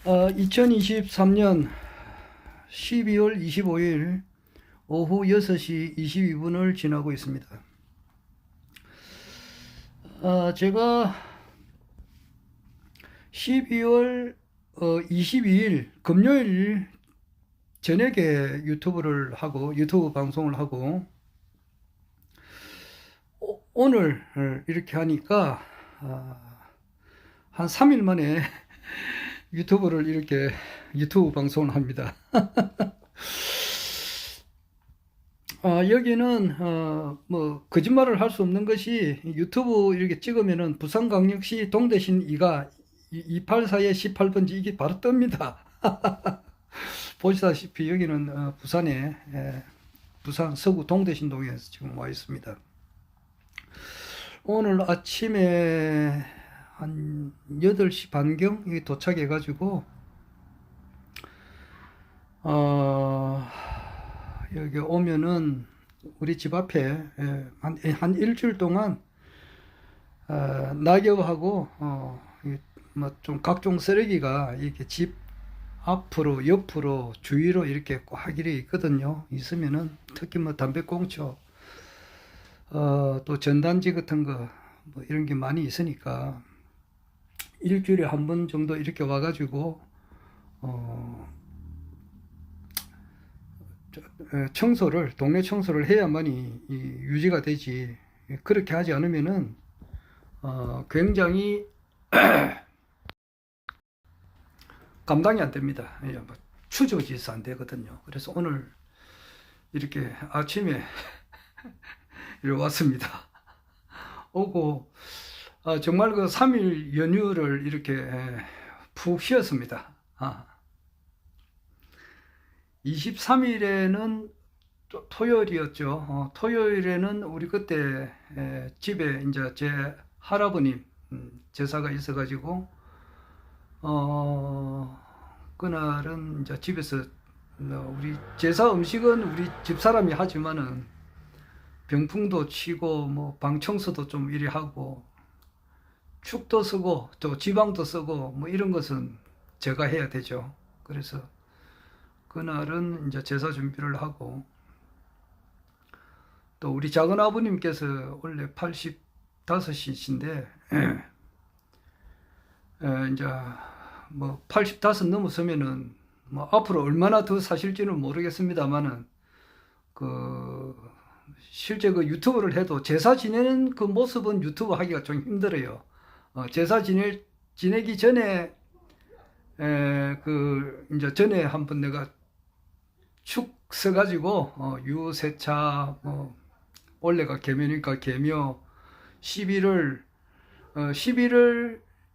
2023년 12월 25일 오후 6시 22분을 지나고 있습니다. 제가 12월 22일 금요일 저녁에 유튜브 방송을 하고 오늘 이렇게 하니까 한 3일 만에 유튜브 방송을 합니다. 여기는 뭐 거짓말을 할 수 없는 것이 유튜브 이렇게 찍으면은 부산광역시 동대신 2가 284에 18번지 이게 바로 뜹니다. 보시다시피 여기는 부산에 부산 서구 동대신동에서 지금 와 있습니다. 오늘 아침에 한 8시 반경 여기 도착해 가지고 여기 오면은 우리 집 앞에 한 일주일 동안 낙엽하고 뭐 좀 각종 쓰레기가 이렇게 집 앞으로 옆으로 주위로 이렇게 꽉 이렇게 있거든요. 있으면은 특히 뭐 담배꽁초 또 전단지 같은 거 뭐 이런 게 많이 있으니까 일주일에 한 번 정도 이렇게 와가지고 동네 청소를 해야만이 유지가 되지. 그렇게 하지 않으면은 굉장히 감당이 안 됩니다. 추적지서 안 되거든요. 그래서 오늘 이렇게 아침에 이렇게 왔습니다. 오고 정말 그 3일 연휴를 이렇게 푹 쉬었습니다. 23일에는 토요일이었죠. 토요일에는 우리 그때 집에 이제 제 할아버님 제사가 있어가지고 그날은 이제 집에서 우리 제사 음식은 우리 집사람이 하지만은 병풍도 치고 뭐 방 청소도 좀 이리 하고 축도 쓰고 또 지방도 쓰고 뭐 이런 것은 제가 해야 되죠. 그래서 그날은 이제 제사 준비를 하고 또 우리 작은 아버님께서 원래 85이신데 이제 뭐 85 넘었으면은 뭐 앞으로 얼마나 더 사실지는 모르겠습니다만은 실제 그 유튜브를 해도 제사 지내는 그 모습은 유튜브 하기가 좀 힘들어요. 제사 지내기 전에 이제 전에 한번 내가 축 써가지고 유세차 원래가 개묘니까 개묘 11월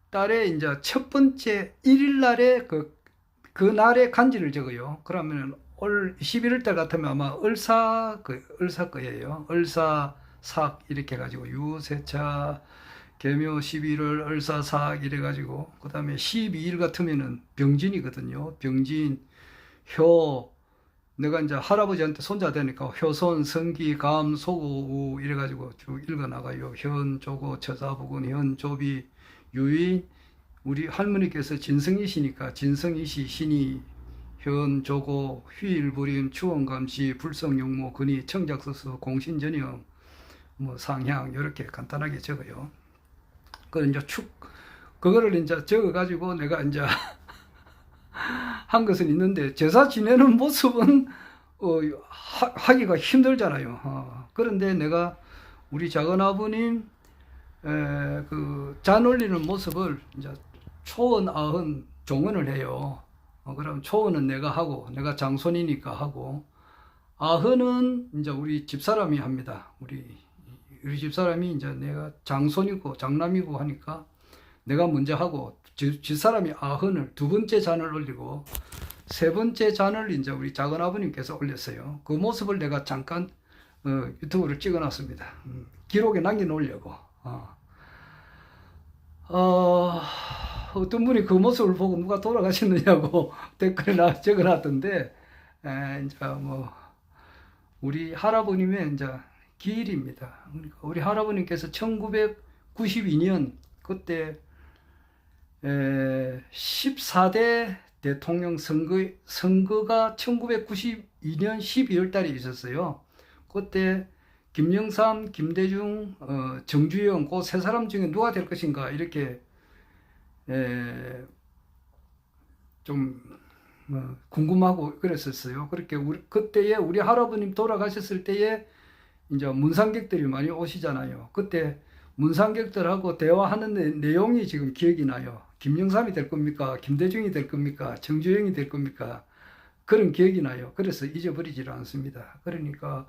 달에 이제 첫 번째 1일 날에 그 날에 간지를 적어요. 그러면 올 11월 달 같으면 아마 을사 거예요. 을사삭 이렇게 해가지고 유세차 개묘 11월 을사삭 이래가지고 그 다음에 12일 같으면은 병진이거든요. 병진 효 내가 이제 할아버지한테 손자 되니까 효손 성기 감 소고 이래가지고 쭉 읽어 나가요. 현 조고 처자부군 현 조비 유인 우리 할머니께서 진성이시니까 진성이시 신이 현 조고 휘일부림 추원감시 불성용모 근이 청작서수 공신전형 뭐 상향 이렇게 간단하게 적어요. 그걸 이제 그거를 이제 적어가지고 내가 이제 한 것은 있는데 제사 지내는 모습은 하기가 힘들잖아요. 그런데 내가 우리 작은 아버님 잔 올리는 모습을 이제 초원 아흔 종언을 해요. 그럼 초원은 내가 하고 내가 장손이니까 하고 아흔은 이제 우리 집사람이 합니다. 우리 집사람이 이제 내가 장손이고 장남이고 하니까 내가 먼저 하고 집사람이 아흔을 두 번째 잔을 올리고 세 번째 잔을 이제 우리 작은 아버님께서 올렸어요. 그 모습을 내가 잠깐 유튜브를 찍어놨습니다. 기록에 남겨놓으려고. 어떤 분이 그 모습을 보고 누가 돌아가셨느냐고 댓글에 적어놨던데 이제 뭐 우리 할아버님의 이제 기일입니다. 우리 할아버님께서 1992년 그때 14대 대통령 선거가 1992년 12월 달에 있었어요. 그때 김영삼, 김대중, 정주영 그 세 사람 중에 누가 될 것인가 이렇게 좀 궁금하고 그랬었어요. 그렇게 그때에 우리 할아버님 돌아가셨을 때에 이제 문상객들이 많이 오시잖아요. 그때 문상객들하고 대화하는 내용이 지금 기억이 나요. 김영삼이 될 겁니까? 김대중이 될 겁니까? 정주영이 될 겁니까? 그런 기억이 나요. 그래서 잊어버리지를 않습니다. 그러니까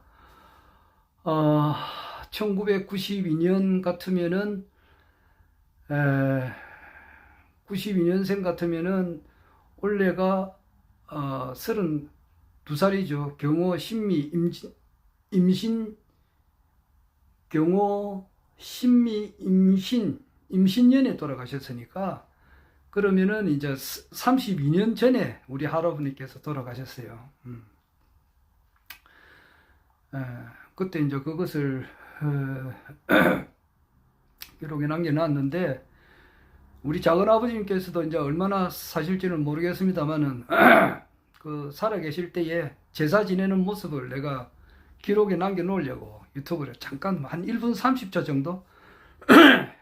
1992년 같으면은 92년생 같으면은 올해가 32살이죠. 경호 신미 임신년에 돌아가셨으니까 그러면은 이제 32년 전에 우리 할아버님께서 돌아가셨어요. 그때 이제 그것을 기록에 남겨놨는데 우리 작은 아버님께서도 이제 얼마나 사실지는 모르겠습니다만은 그 살아계실 때에 제사 지내는 모습을 내가 기록에 남겨놓으려고 유튜브에 잠깐 한 1분 30초 정도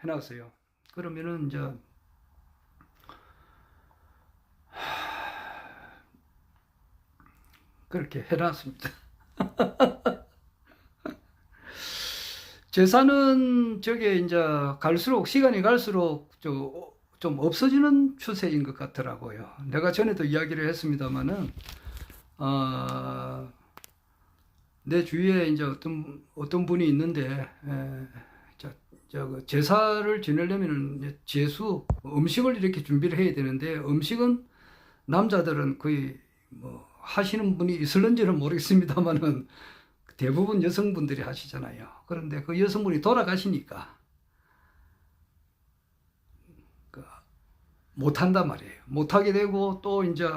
해놨어요. 그러면은 이제 그렇게 해놨습니다. 제사는 저게 이제 시간이 갈수록 좀 없어지는 추세인 것 같더라고요. 내가 전에도 이야기를 했습니다만은 내 주위에 이제 어떤 분이 있는데 제사를 지내려면 음식을 이렇게 준비를 해야 되는데 음식은 남자들은 거의 뭐 하시는 분이 있을런지는 모르겠습니다만은 대부분 여성분들이 하시잖아요. 그런데 그 여성분이 돌아가시니까 못한단 말이에요. 못하게 되고 또 이제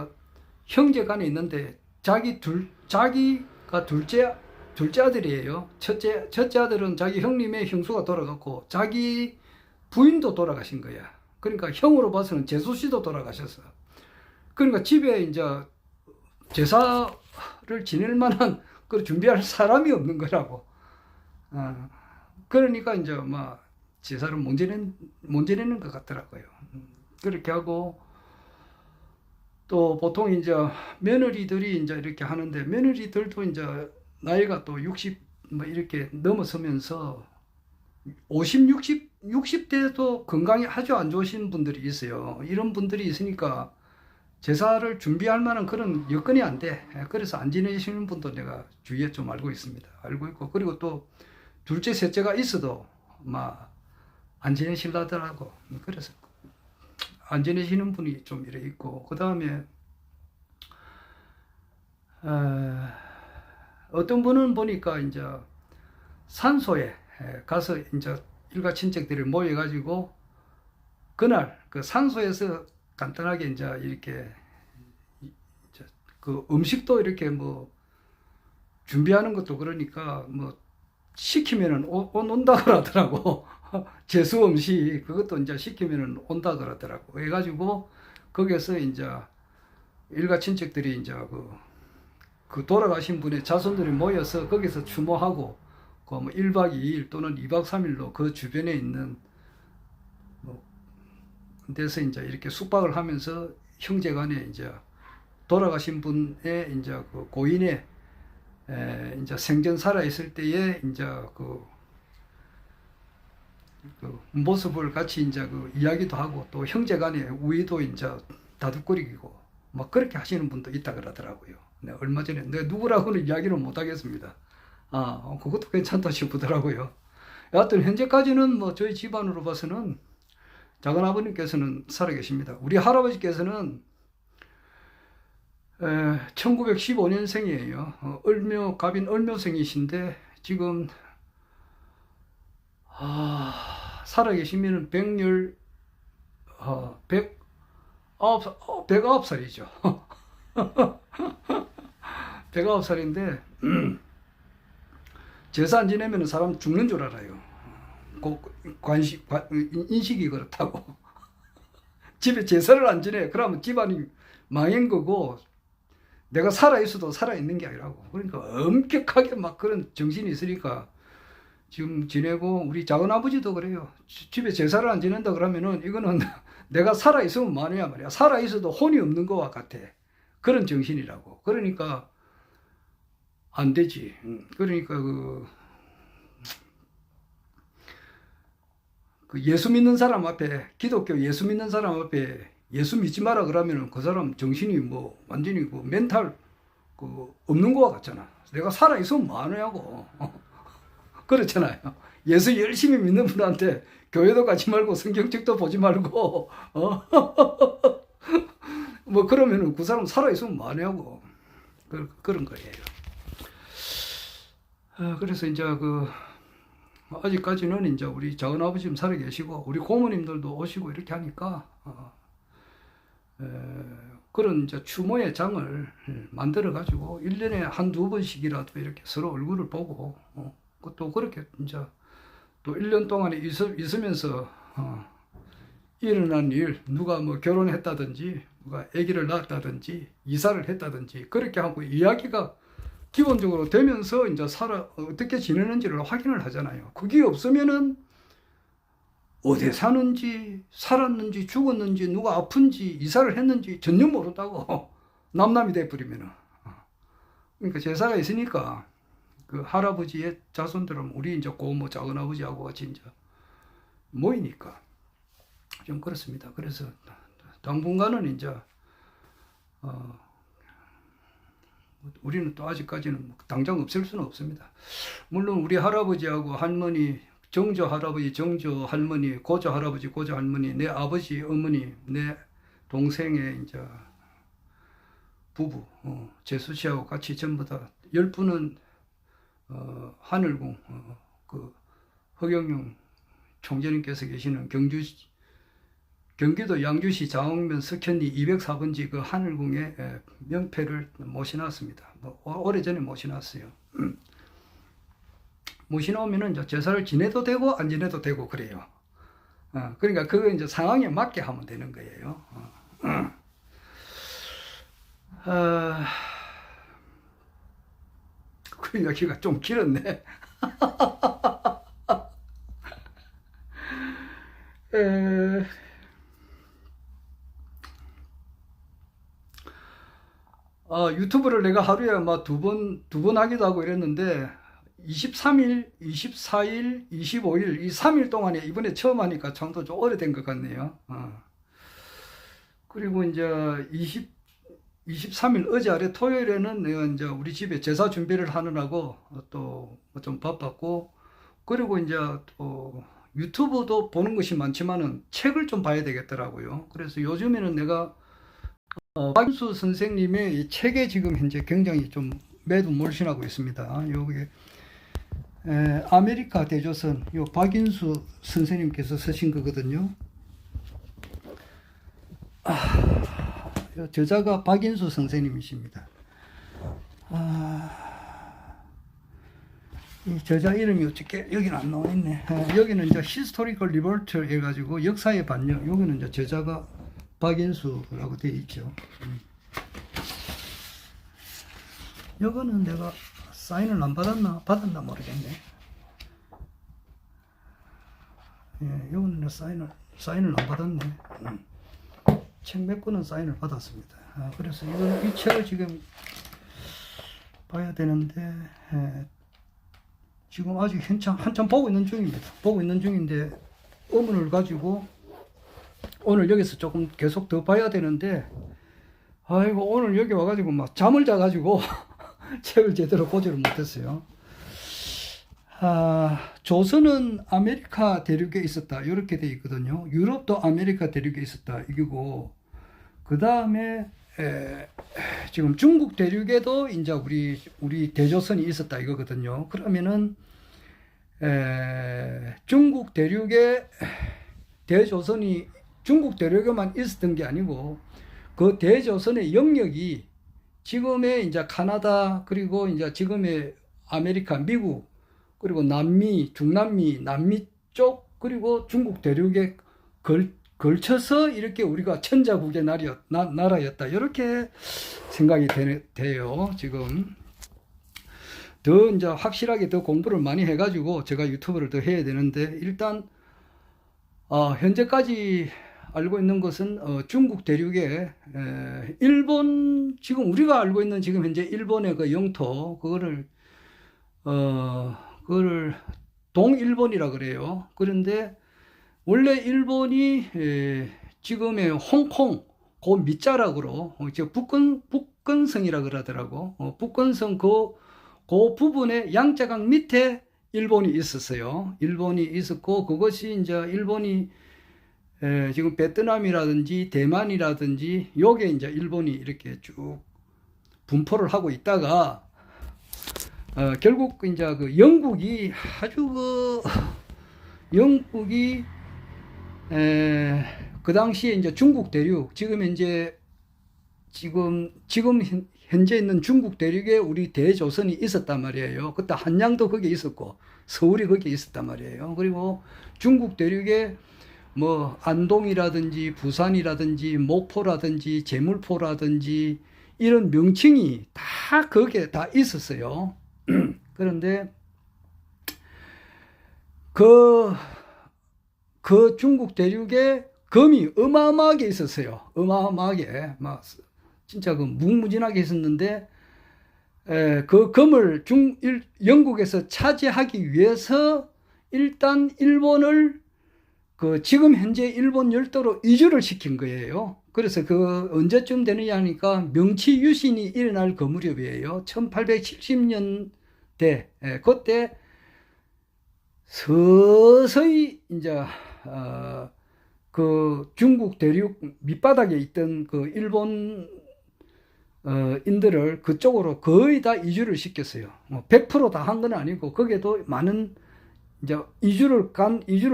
형제간에 있는데 자기가 둘째 아들이에요. 첫째 아들은 자기 형님의 형수가 돌아갔고 자기 부인도 돌아가신 거야. 그러니까 형으로 봐서는 재수 씨도 돌아가셨어. 그러니까 집에 이제 제사를 지낼 만한 그 준비할 사람이 없는 거라고. 그러니까 이제 막 제사를 못 지내는 것 같더라고요. 그렇게 하고 또 보통 이제 며느리들이 이제 이렇게 하는데 며느리들도 이제 나이가 또 60 뭐 이렇게 넘어서면서 60대도 건강이 아주 안 좋으신 분들이 있어요. 이런 분들이 있으니까 제사를 준비할 만한 그런 여건이 안 돼. 그래서 안 지내시는 분도 내가 주위에 좀 알고 있습니다. 알고 있고 그리고 또 둘째, 셋째가 있어도 막 안 지내시려더라고. 그래서 안 지내시는 분이 좀 이래 있고 그 다음에 어떤 분은 보니까 이제 산소에 가서 이제 일가 친척들이 모여가지고 그날 그 산소에서 간단하게 이제 이렇게 그 음식도 이렇게 뭐 준비하는 것도 그러니까 뭐 시키면은 온다 그러더라고. 제수 음식 그것도 이제 시키면은 온다 그러더라고. 해가지고 거기서 이제 일가 친척들이 이제 그 돌아가신 분의 자손들이 모여서 거기서 추모하고 그 뭐 1박 2일 또는 2박 3일로 그 주변에 있는 뭐 데서 이제 이렇게 숙박을 하면서 형제간에 이제 돌아가신 분의 이제 그 고인의 이제 생전 살아 있을 때에 이제 그 모습을 같이 이제 그 이야기도 하고 또 형제간에 우애도 이제 다독거리고 막 그렇게 하시는 분도 있다 그러더라고요. 네, 얼마 전에 내가 누구라고는 이야기를 못 하겠습니다. 그것도 괜찮다 싶더라고요. 여하튼 현재까지는 뭐 저희 집안으로 봐서는 작은 아버님께서는 살아계십니다. 우리 할아버지께서는 1915년생이에요. 갑인 을묘생이신데 지금 살아계시면 109살이죠. 109살인데 제사 안 지내면 사람 죽는 줄 알아요. 인식이 그렇다고. 집에 제사를 안 지내. 그러면 집안이 망한 거고, 내가 살아있어도 살아있는 게 아니라고. 그러니까 엄격하게 막 그런 정신이 있으니까 지금 지내고, 우리 작은아버지도 그래요. 집에 제사를 안 지낸다 그러면은 이거는 내가 살아있으면 뭐하냐 말이야. 살아있어도 혼이 없는 거와 같아. 그런 정신이라고. 그러니까 안 되지. 그러니까 그 예수 믿는 사람 앞에, 기독교 예수 믿는 사람 앞에 예수 믿지 마라 그러면은 그 사람 정신이 뭐 완전히 그 멘탈 그 없는 거와 같잖아. 내가 살아있으면 뭐 하냐고. 그렇잖아요. 예수 열심히 믿는 분한테 교회도 가지 말고 성경책도 보지 말고 뭐 그러면은 그 사람 살아있으면 뭐 하냐고. 그런 거예요. 그래서 이제 아직까지는 이제 우리 작은아버지 좀 살아 계시고, 우리 고모님들도 오시고 이렇게 하니까, 그런 이제 추모의 장을 만들어가지고, 1년에 한두 번씩이라도 이렇게 서로 얼굴을 보고, 또 그렇게 이제 또 1년 동안에 있으면서, 일어난 일, 누가 뭐 결혼했다든지, 누가 아기를 낳았다든지, 이사를 했다든지, 그렇게 하고 이야기가 기본적으로 되면서 이제 어떻게 지내는지를 확인을 하잖아요. 그게 없으면은 어디 사는지, 살았는지, 죽었는지, 누가 아픈지, 이사를 했는지 전혀 모른다고. 남남이 돼버리면은. 그러니까 제사가 있으니까 그 할아버지의 자손들은 우리 이제 고모 작은아버지하고 같이 이제 모이니까 좀 그렇습니다. 그래서 당분간은 이제 우리는 또 아직까지는 당장 없앨 수는 없습니다. 물론 우리 할아버지하고 할머니, 정조 할아버지, 정조 할머니, 고조 할아버지, 고조 할머니, 내 아버지, 어머니, 내 동생의 이제 부부, 재수 씨하고 같이 전부 다 10분은 하늘궁, 그 허경영 총재님께서 계시는 경기도 양주시 장흥면 석현리 204번지 그 하늘궁에 명패를 모셔놨습니다. 뭐 오래전에 모셔놨어요. 모셔놓으면은 이제 제사를 지내도 되고 안 지내도 되고 그래요. 그러니까 그거 이제 상황에 맞게 하면 되는 거예요. 그 이야기가 좀 길었네. 유튜브를 내가 하루에 막 두 번 하기도 하고 이랬는데, 23일, 24일, 25일, 이 3일 동안에 이번에 처음 하니까 참도 좀 오래된 것 같네요. 그리고 이제 23일 어제 아래 토요일에는 내가 이제 우리 집에 제사 준비를 하느라고 또 좀 바빴고, 그리고 이제 또 유튜브도 보는 것이 많지만은 책을 좀 봐야 되겠더라고요. 그래서 요즘에는 내가 박인수 선생님의 이 책에 지금 현재 굉장히 좀 매도 몰신하고 있습니다. 여기 아메리카 대조선, 요 박인수 선생님께서 쓰신 거거든요. 저자가 박인수 선생님이십니다. 이 저자 이름이 어떻게 여기는 안 나와 있네. 여기는 이제 Historical Revolt 해가지고 역사의 반영. 여기는 이제 저자가 박인수라고 되어 있죠. 이거는 내가 사인을 안 받았나 모르겠네. 이거는 사인을 안 받았네. 책 몇 권은 사인을 받았습니다. 그래서 이 책을 지금 봐야 되는데, 지금 아직 한참 보고 있는 중입니다. 보고 있는 중인데, 의문을 가지고 오늘 여기서 조금 계속 더 봐야 되는데, 아이고, 오늘 여기 와가지고 막 잠을 자가지고 책을 제대로 보지를 못했어요. 조선은 아메리카 대륙에 있었다. 이렇게 돼 있거든요. 유럽도 아메리카 대륙에 있었다. 이기고, 그 다음에 지금 중국 대륙에도 이제 우리 대조선이 있었다 이거거든요. 그러면은 중국 대륙에 대조선이 중국 대륙에만 있었던 게 아니고, 그 대조선의 영역이 지금의 이제 카나다, 그리고 이제 지금의 아메리카, 미국, 그리고 남미, 중남미, 남미 쪽, 그리고 중국 대륙에 걸쳐서 이렇게 우리가 천자국의 나라였다. 이렇게 생각이 돼요. 지금 더 이제 확실하게 더 공부를 많이 해가지고 제가 유튜브를 더 해야 되는데, 일단 현재까지 알고 있는 것은 중국 대륙에 일본, 지금 우리가 알고 있는 지금 현재 일본의 그 영토, 그거를 동일본이라 그래요. 그런데 원래 일본이 지금의 홍콩 그 밑자락으로 이제 북건성이라 그러더라고. 북건성 그 부분에 양자강 밑에 일본이 있었어요. 일본이 있었고, 그것이 이제 일본이 지금 베트남이라든지 대만이라든지 요게 이제 일본이 이렇게 쭉 분포를 하고 있다가 결국 이제 그 영국이 영국이 그 당시에 이제 중국 대륙, 지금 현재 있는 중국 대륙에 우리 대조선이 있었단 말이에요. 그때 한양도 거기에 있었고 서울이 거기에 있었단 말이에요. 그리고 중국 대륙에 뭐 안동이라든지 부산이라든지 목포라든지 제물포라든지 이런 명칭이 다 거기에 다 있었어요. 그런데 그 중국 대륙에 검이 어마어마하게 있었어요. 어마어마하게 막 진짜 그 무궁무진하게 있었는데, 그 검을 영국에서 차지하기 위해서 일단 일본을 지금 현재 일본 열도로 이주를 시킨 거예요. 그래서 그 언제쯤 되느냐 하니까 명치유신이 일어날 그 무렵이에요. 1870년대. 그때 서서히 이제 그 중국 대륙 밑바닥에 있던 그 일본 인들을 그쪽으로 거의 다 이주를 시켰어요. 100% 다 한 건 아니고 거기에도 많은 이제 이주를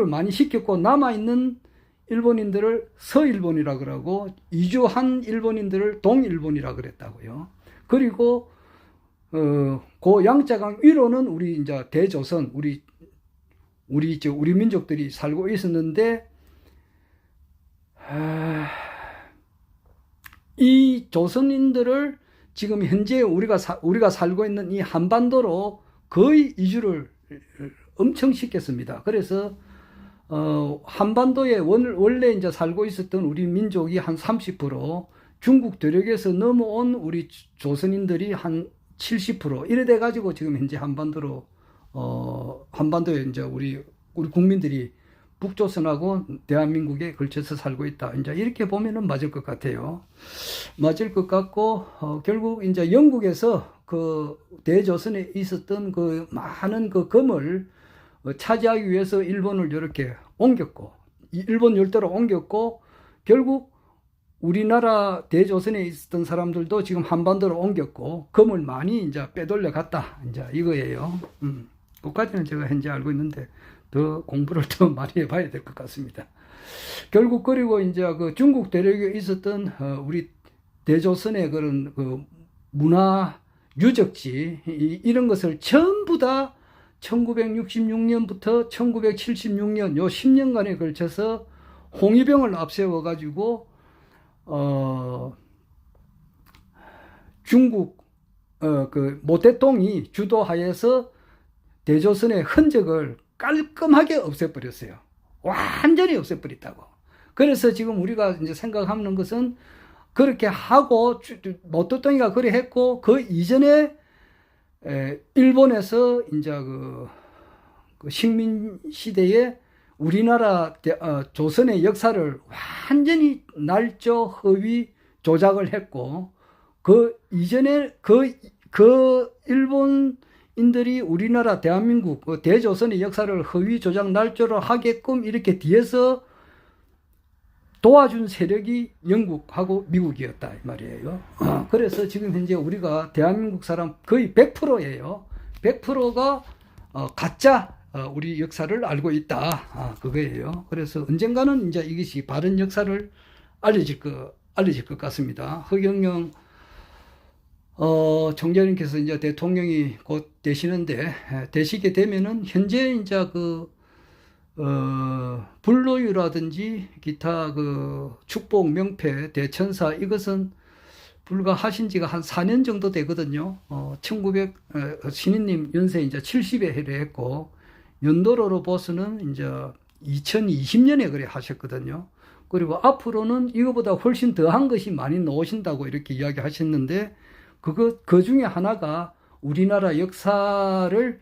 많이 시켰고, 남아있는 일본인들을 서일본이라 그러고 이주한 일본인들을 동일본이라 그랬다고요. 그리고 그 양자강 위로는 우리 이제 대조선, 우리 민족들이 살고 있었는데, 이 조선인들을 지금 현재 우리가 살고 있는 이 한반도로 거의 이주를 엄청 시켰습니다. 그래서 한반도에 원래 이제 살고 있었던 우리 민족이 한 30%, 중국 대륙에서 넘어온 우리 조선인들이 한 70% 이래 돼 가지고 지금 현재 한반도에 이제 우리 국민들이 북조선하고 대한민국에 걸쳐서 살고 있다. 이제 이렇게 보면은 맞을 것 같아요. 맞을 것 같고, 결국 이제 영국에서 그 대조선에 있었던 그 많은 그 검을 차지하기 위해서 일본을 이렇게 옮겼고, 일본 열도로 옮겼고, 결국 우리나라 대조선에 있었던 사람들도 지금 한반도로 옮겼고, 검을 많이 이제 빼돌려 갔다. 이제 이거예요. 그까지는 제가 현재 알고 있는데, 더 공부를 더 많이 해봐야 될 것 같습니다. 결국 그리고 이제 그 중국 대륙에 있었던 우리 대조선의 그런 그 문화 유적지 이런 것을 전부 다 1966년부터 1976년 요 10년간에 걸쳐서 홍위병을 앞세워 가지고 중국 그 모태똥이 주도하여서 대조선의 흔적을 깔끔하게 없애버렸어요. 완전히 없애버렸다고. 그래서 지금 우리가 이제 생각하는 것은 그렇게 하고 모태똥이가 그래 했고, 그 이전에 일본에서 이제 그 식민 시대에 우리나라 조선의 역사를 완전히 날조 허위 조작을 했고, 그 이전에 그 일본인들이 우리나라 대한민국 대조선의 역사를 허위 조작 날조를 하게끔 이렇게 뒤에서 도와준 세력이 영국하고 미국이었다 이 말이에요. 그래서 지금 현재 우리가 대한민국 사람 거의 100%예요. 100%가 가짜 우리 역사를 알고 있다. 그거예요. 그래서 언젠가는 이제 이것이 바른 역사를 알려질 것 같습니다. 허경영 총재님께서 이제 대통령이 곧 되시는데, 되시게 되면은 현재 이제 불로유라든지 기타 그 축복, 명패, 대천사 이것은 불과 하신 지가 한 4년 정도 되거든요. 1900 연세 이제 70에 해례했고 연도로로 보서는 이제 2020년에 그래 하셨거든요. 그리고 앞으로는 이거보다 훨씬 더한 것이 많이 나오신다고 이렇게 이야기하셨는데 그 중에 하나가 우리나라 역사를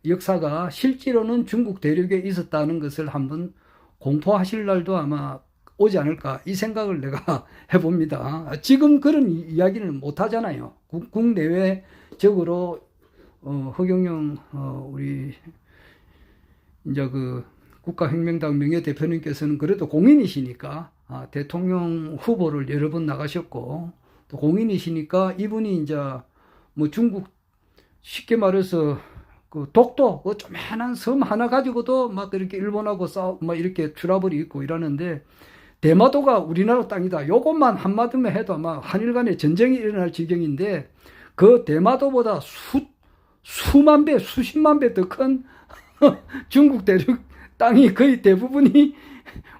역사가 실제로는 중국 대륙에 있었다는 것을 한번 공포하실 날도 아마 오지 않을까 이 생각을 내가 해봅니다. 지금 그런 이야기를 못 하잖아요. 국내외적으로 허경영 우리 이제 그 국가혁명당 명예대표님께서는 그래도 공인이시니까 대통령 후보를 여러 번 나가셨고 또 공인이시니까 이분이 이제 뭐 중국 쉽게 말해서 그 독도 그 조그만한 섬 하나 가지고도 막 이렇게 일본하고 막 이렇게 트러블이 있고 이러는데 대마도가 우리나라 땅이다. 요것만 한마디만 해도 아마 한일 간에 전쟁이 일어날 지경인데 그 대마도보다 수만 배, 수십만 배 더 큰 중국 대륙 땅이 거의 대부분이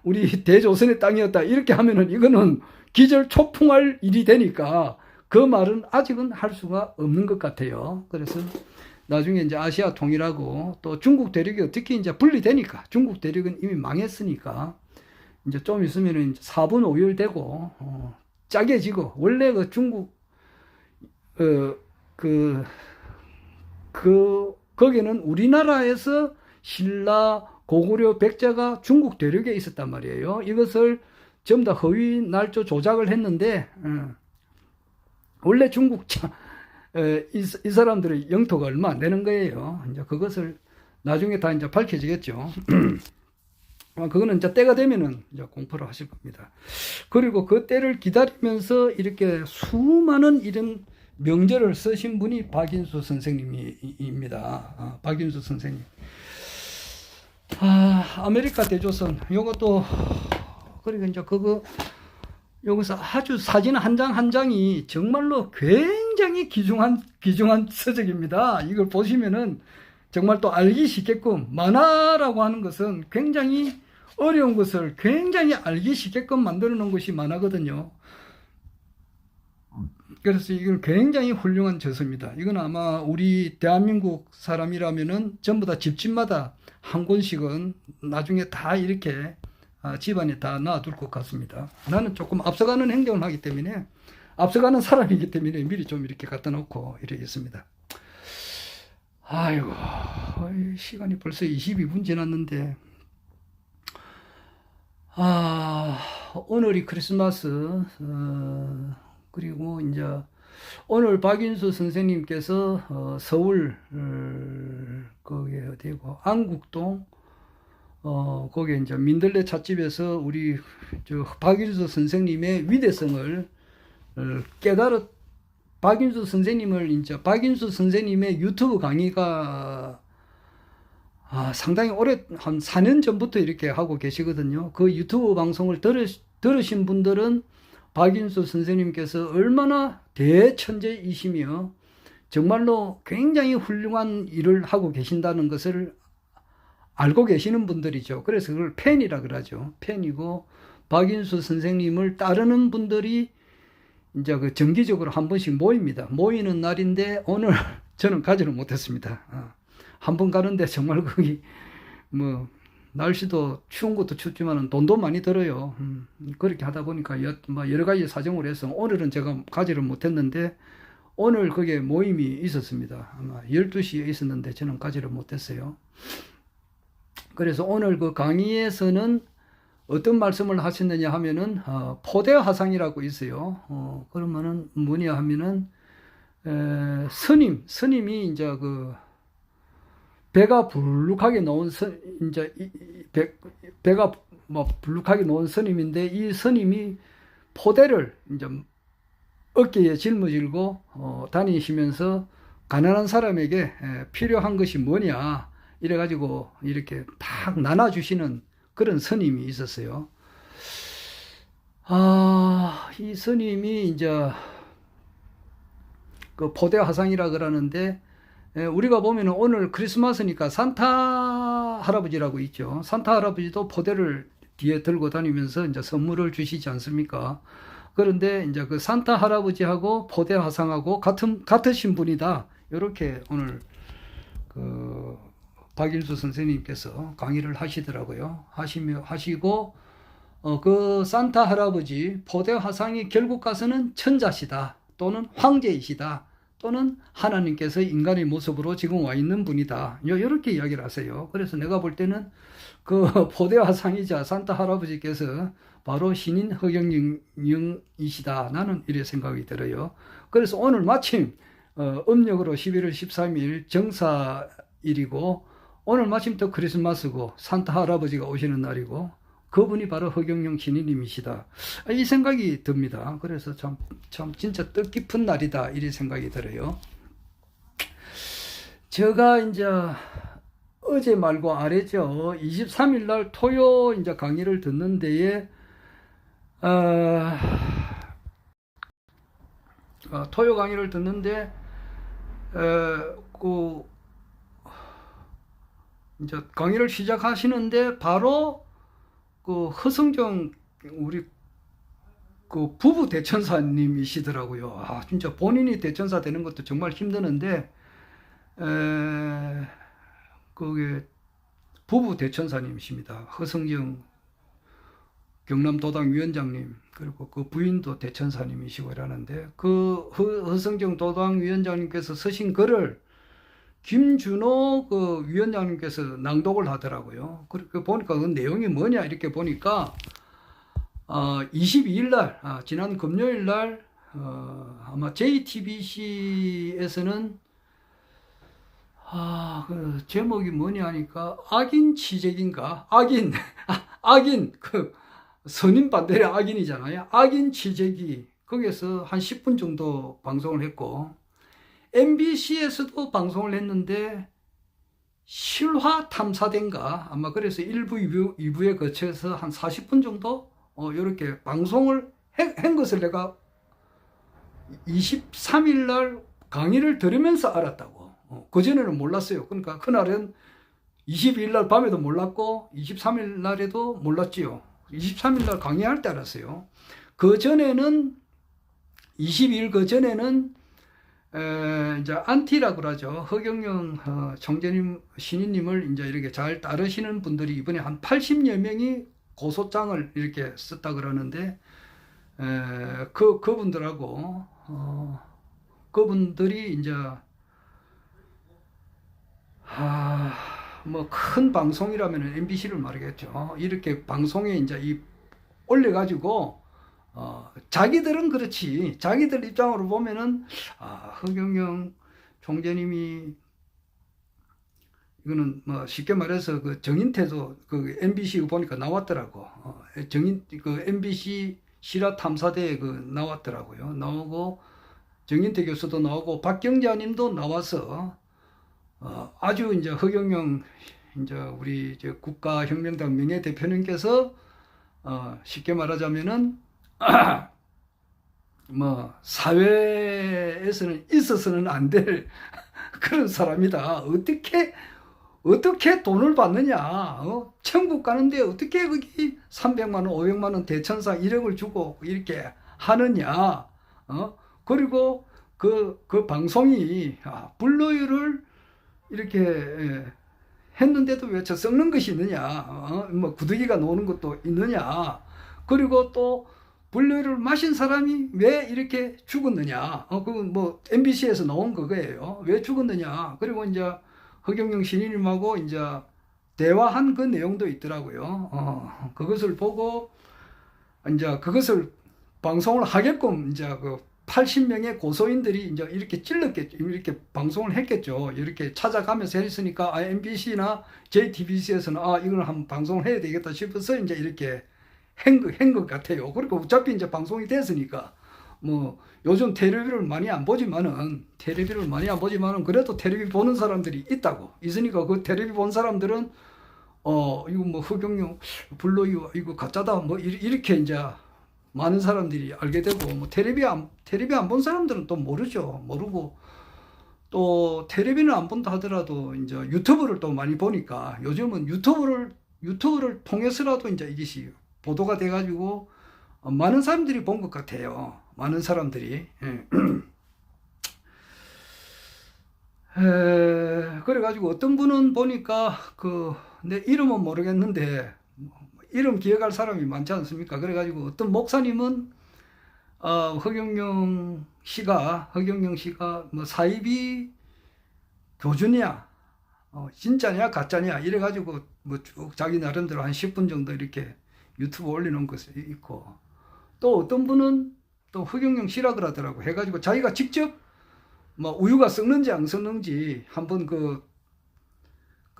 우리 대조선의 땅이었다. 이렇게 하면은 이거는 기절초풍할 일이 되니까 그 말은 아직은 할 수가 없는 것 같아요. 그래서 나중에 이제 아시아 통일하고 또 중국 대륙이 어떻게 이제 분리되니까 중국 대륙은 이미 망했으니까 이제 좀 있으면은 이제 4분 5일 되고 짜게지고 원래 그 중국 거기는 우리나라에서 신라 고구려 백제가 중국 대륙에 있었단 말이에요. 이것을 전부 다 허위 날조 조작을 했는데 원래 중국 이 사람들의 영토가 얼마 안 되는 거예요. 이제 그것을 나중에 다 이제 밝혀지겠죠. 그거는 이제 때가 되면은 이제 공포를 하실 겁니다. 그리고 그 때를 기다리면서 이렇게 수많은 이런 명제를 쓰신 분이 박인수 선생님입니다. 박인수 선생님. 아메리카 대조선 요것도 그리고 이제 여기서 아주 사진 한 장 한 장이 정말로 굉장히 귀중한 서적입니다. 이걸 보시면은 정말 또 알기 쉽게끔 만화라고 하는 것은 굉장히 어려운 것을 굉장히 알기 쉽게끔 만들어 놓은 것이 만화거든요. 그래서 이건 굉장히 훌륭한 저서입니다. 이건 아마 우리 대한민국 사람이라면은 전부 다 집집마다 한 권씩은 나중에 다 이렇게 집안에 다 놔둘 것 같습니다. 나는 조금 앞서가는 행동을 하기 때문에 앞서가는 사람이기 때문에 미리 좀 이렇게 갖다 놓고 이러겠습니다. 아이고 시간이 벌써 22분 지났는데 오늘이 크리스마스 그리고 이제 오늘 박인수 선생님께서 서울 거기에 어디고 안국동 거기에 이제 민들레 찻집에서 우리 박인수 선생님의 위대성을 박인수 선생님을 이제 박인수 선생님의 유튜브 강의가 상당히 오래 한 4년 전부터 이렇게 하고 계시거든요. 그 유튜브 방송을 들으신 분들은 박인수 선생님께서 얼마나 대천재이시며 정말로 굉장히 훌륭한 일을 하고 계신다는 것을 알고 계시는 분들이죠. 그래서 그걸 팬이라 그러죠. 팬이고 박인수 선생님을 따르는 분들이 이제 그 정기적으로 한 번씩 모입니다. 모이는 날인데 오늘 저는 가지를 못했습니다. 한 번 가는데 정말 거기 뭐 날씨도 추운 것도 춥지만 돈도 많이 들어요. 그렇게 하다 보니까 여러 가지 사정으로 해서 오늘은 제가 가지를 못했는데 오늘 거기에 모임이 있었습니다. 아마 12시에 있었는데 저는 가지를 못했어요. 그래서 오늘 그 강의에서는 어떤 말씀을 하셨느냐 하면은 포대화상이라고 있어요. 그러면은 뭐냐 하면은 스님이 이제 그 배가 불룩하게 놓은 배가 뭐 불룩하게 놓은 스님인데 이 스님이 포대를 이제 어깨에 짊어지고 다니시면서 가난한 사람에게 필요한 것이 뭐냐 이래가지고 이렇게 딱 나눠주시는 그런 스님이 있었어요. 이 스님이 이제 그 포대화상이라 그러는데 우리가 보면은 오늘 크리스마스니까 산타 할아버지라고 있죠. 산타 할아버지도 포대를 뒤에 들고 다니면서 이제 선물을 주시지 않습니까? 그런데 이제 그 산타 할아버지하고 포대 화상하고 같으신 분이다. 이렇게 오늘 그 박일수 선생님께서 강의를 하시더라고요. 하시고, 그 산타 할아버지 포대 화상이 결국 가서는 천자시다. 또는 황제이시다. 또는 하나님께서 인간의 모습으로 지금 와 있는 분이다. 이렇게 이야기를 하세요. 그래서 내가 볼 때는 그 포대 화상이자 산타 할아버지께서 바로 신인 허경영이시다. 나는 이래 생각이 들어요. 그래서 오늘 마침 음력으로 11월 13일 정사일이고 오늘 마침 또 크리스마스고 산타 할아버지가 오시는 날이고 그분이 바로 허경영 신인님이시다. 이 생각이 듭니다. 그래서 참 진짜 뜻깊은 날이다. 이런 생각이 들어요. 제가 이제 어제 말고 아래죠. 23일 날 토요 이제 강의를 듣는 데에, 토요 강의를 듣는데, 이제 강의를 시작하시는데 바로 그 허성정 우리 그 부부 대천사님이시더라고요. 진짜 본인이 대천사 되는 것도 정말 힘드는데 그게 부부 대천사님이십니다. 허성정 경남도당 위원장님 그리고 그 부인도 대천사님이시고 이러는데 그 허성정 도당 위원장님께서 쓰신 글을 김준호 그 위원장님께서 낭독을 하더라고요. 그렇게 보니까 그 내용이 뭐냐 이렇게 보니까 22일 날 지난 금요일 날 아마 JTBC에서는 그 제목이 뭐냐 하니까 악인 취재기인가 악인 그 선임 반대의 악인이잖아요. 악인 취재기 거기에서 한 10분 정도 방송을 했고 MBC에서도 방송을 했는데 실화 탐사대인가 아마 그래서 1부, 2부에 거쳐서 한 40분 정도 이렇게 방송을 한 것을 내가 23일 날 강의를 들으면서 알았다고. 그전에는 몰랐어요. 그러니까 그날은 22일 날 밤에도 몰랐고 23일 날에도 몰랐지요. 23일 날 강의할 때 알았어요. 그전에는 22일 그전에는 이제 안티라고 그러죠. 허경영 총재님 신인님을 이제 이렇게 잘 따르시는 분들이 이번에 한 80여 명이 고소장을 이렇게 썼다 그러는데 그분들하고 그분들이 이제 뭐 큰 방송이라면 MBC를 말하겠죠. 이렇게 방송에 이제 올려가지고 자기들은 그렇지. 자기들 입장으로 보면은, 허경영 총재님이, 이거는 뭐 쉽게 말해서 그 정인태도 그 MBC 보니까 나왔더라고. 그 MBC 실화 탐사대에 그 나왔더라고요. 나오고, 정인태 교수도 나오고, 박경자 님도 나와서, 아주 이제 허경영, 이제 우리 이제 국가혁명당 명예대표님께서, 쉽게 말하자면은, 뭐 사회에서는 있어서는 안 될 그런 사람이다. 어떻게 돈을 받느냐? 천국 가는데 어떻게 거기 300만 원, 500만 원 대천사 1억을 주고 이렇게 하느냐? 그리고 그 방송이 불로율을 이렇게 했는데도 왜 저 썩는 것이 있느냐? 뭐 구더기가 노는 것도 있느냐? 그리고 또 불로를 마신 사람이 왜 이렇게 죽었느냐? 그건 뭐 MBC에서 나온 그거예요. 왜 죽었느냐? 그리고 이제 허경영 신인님하고 이제 대화한 그 내용도 있더라고요. 그것을 보고 이제 그것을 방송을 하게끔 이제 그 80명의 고소인들이 이제 이렇게 찔렀겠죠. 이렇게 방송을 했겠죠. 이렇게 찾아가면서 했으니까 MBC나 JTBC에서는 이걸 한번 방송을 해야 되겠다 싶어서 이제 이렇게 한 것 같아요. 그러니까 어차피 이제 방송이 됐으니까 뭐 요즘 텔레비를 많이 안 보지만은 그래도 텔레비 보는 사람들이 있으니까 그 텔레비 본 사람들은 이거 뭐 허경영 불로유 이거 가짜다 뭐 이렇게 이제 많은 사람들이 알게 되고 뭐 텔레비 안 본 사람들은 또 모르죠. 모르고 또 텔레비는 안 본다 하더라도 이제 유튜브를 또 많이 보니까 요즘은 유튜브를 통해서라도 이제 이것이 보도가 돼가지고 많은 사람들이 본 것 같아요. 많은 사람들이. 예. 그래가지고 어떤 분은 보니까 내 이름은 모르겠는데 이름 기억할 사람이 많지 않습니까? 그래가지고 어떤 목사님은 허경영 씨가 뭐 사이비 교주냐, 진짜냐 가짜냐 이래가지고 뭐 쭉 자기 나름대로 한 10분 정도 이렇게 유튜브 올리는 것이 있고, 또 어떤 분은 또 허경영 씨라 그러더라고. 해가지고 자기가 직접 뭐 우유가 썩는지 안 썩는지 한번 그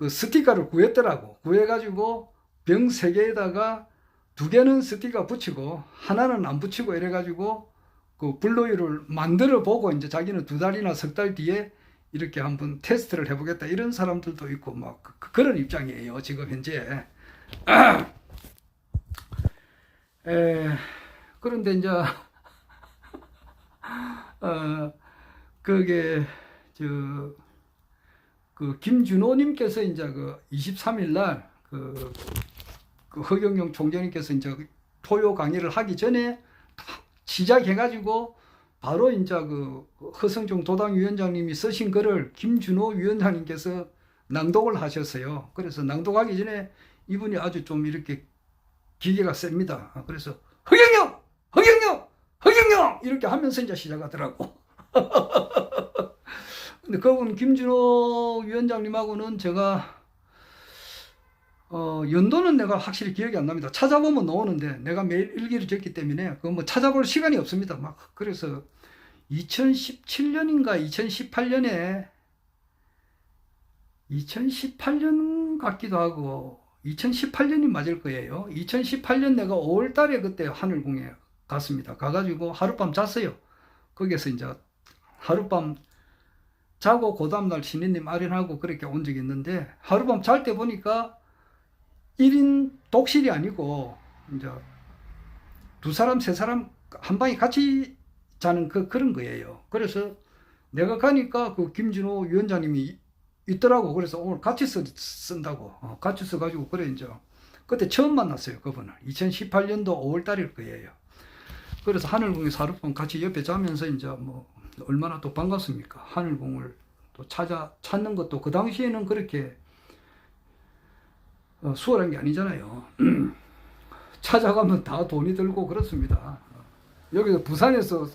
스티커를 구했더라고. 구해가지고 병 3개에다가 2개는 스티커 붙이고 하나는 안 붙이고 이래가지고 그 불로유를 만들어 보고 이제 자기는 2달이나 3달 뒤에 이렇게 한번 테스트를 해보겠다 이런 사람들도 있고 막 그런 입장이에요 지금 현재. 그런데 이제 그게 그 김준호님께서 이제 그 23일 날 그 허경영 총재님께서 이제 토요 강의를 하기 전에 시작해가지고 바로 이제 그 허성종 도당위원장님이 쓰신 글을 김준호 위원장님께서 낭독을 하셨어요. 그래서 낭독하기 전에 이분이 아주 좀 이렇게 기계가 셉니다. 그래서 허경영 이렇게 하면서 이제 시작하더라고. 근데 그분 김준호 위원장님하고는 제가 연도는 내가 확실히 기억이 안 납니다. 찾아보면 나오는데 내가 매일 일기를 적기 때문에 그거 뭐 찾아볼 시간이 없습니다. 막 그래서 2017년인가 2018년 같기도 하고 2018년이 맞을 거예요. 2018년 내가 5월 달에 그때 하늘궁에 갔습니다. 가가지고 하룻밤 잤어요. 거기에서 이제 하룻밤 자고 그 다음날 신인님 아련하고 그렇게 온 적이 있는데, 하룻밤 잘 때 보니까 1인 독실이 아니고 이제 2사람 3사람 한 방에 같이 자는 그런 거예요. 그래서 내가 가니까 그 김준호 위원장님이 있더라고. 그래서 오늘 같이 쓴다고 같이 써가지고 그래 이제 그때 처음 만났어요. 그분을 2018년도 5월 달일 거예요. 그래서 하늘궁에서 하룻밤 같이 옆에 자면서 이제 뭐 얼마나 또 반갑습니까? 하늘궁을 또 찾는 것도 그 당시에는 그렇게 수월한 게 아니잖아요. 찾아가면 다 돈이 들고 그렇습니다. 여기서 부산에서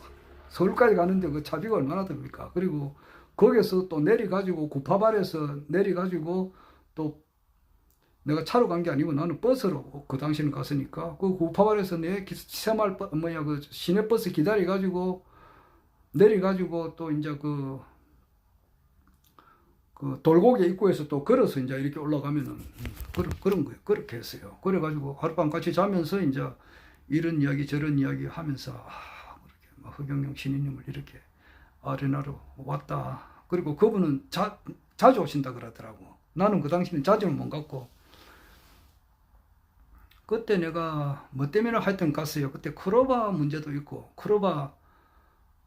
서울까지 가는데 그 차비가 얼마나 듭니까? 그리고 거기서 또 내려가지고 구파발에서 내려가지고 또 내가 차로 간 게 아니고 나는 버스로 그 당시에는 갔으니까 그 구파발에서 내 새마을 그 시내버스 기다려가지고 내려가지고 또 이제 그 돌고개 입구에서 또 걸어서 이제 이렇게 올라가면은 그런 거예요. 그렇게 했어요. 그래가지고 하룻밤 같이 자면서 이제 이런 이야기 저런 이야기 하면서 그렇게 허경영 신인님을 이렇게 아레나로 왔다. 그리고 그분은 자주 오신다 그러더라고. 나는 그 당시는 자주는 못 갔고, 그때 내가 뭐 때문에 하여튼 갔어요. 그때 크로바 문제도 있고, 크로바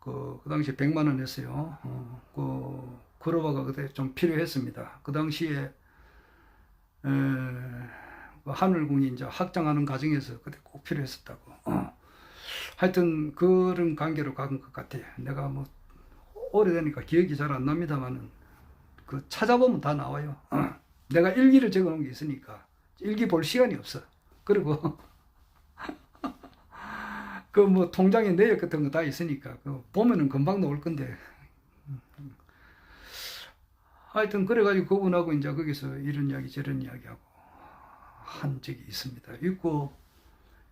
그 당시에 100만 원 했어요. 크로바가 그때 좀 필요했습니다. 그 당시에 하늘궁이 이제 확장하는 과정에서 그때 꼭 필요했었다고. 하여튼 그런 관계로 간 것 같아요. 내가 뭐 오래되니까 기억이 잘 안 납니다만은 그 찾아보면 다 나와요. 내가 일기를 적어 놓은 게 있으니까 일기 볼 시간이 없어. 그리고 그 뭐 통장에 내역 같은 거 다 있으니까 그 보면은 금방 나올 건데. 하여튼 그래가지고 그분하고 이제 거기서 이런 이야기 저런 이야기하고 한 적이 있습니다. 있고,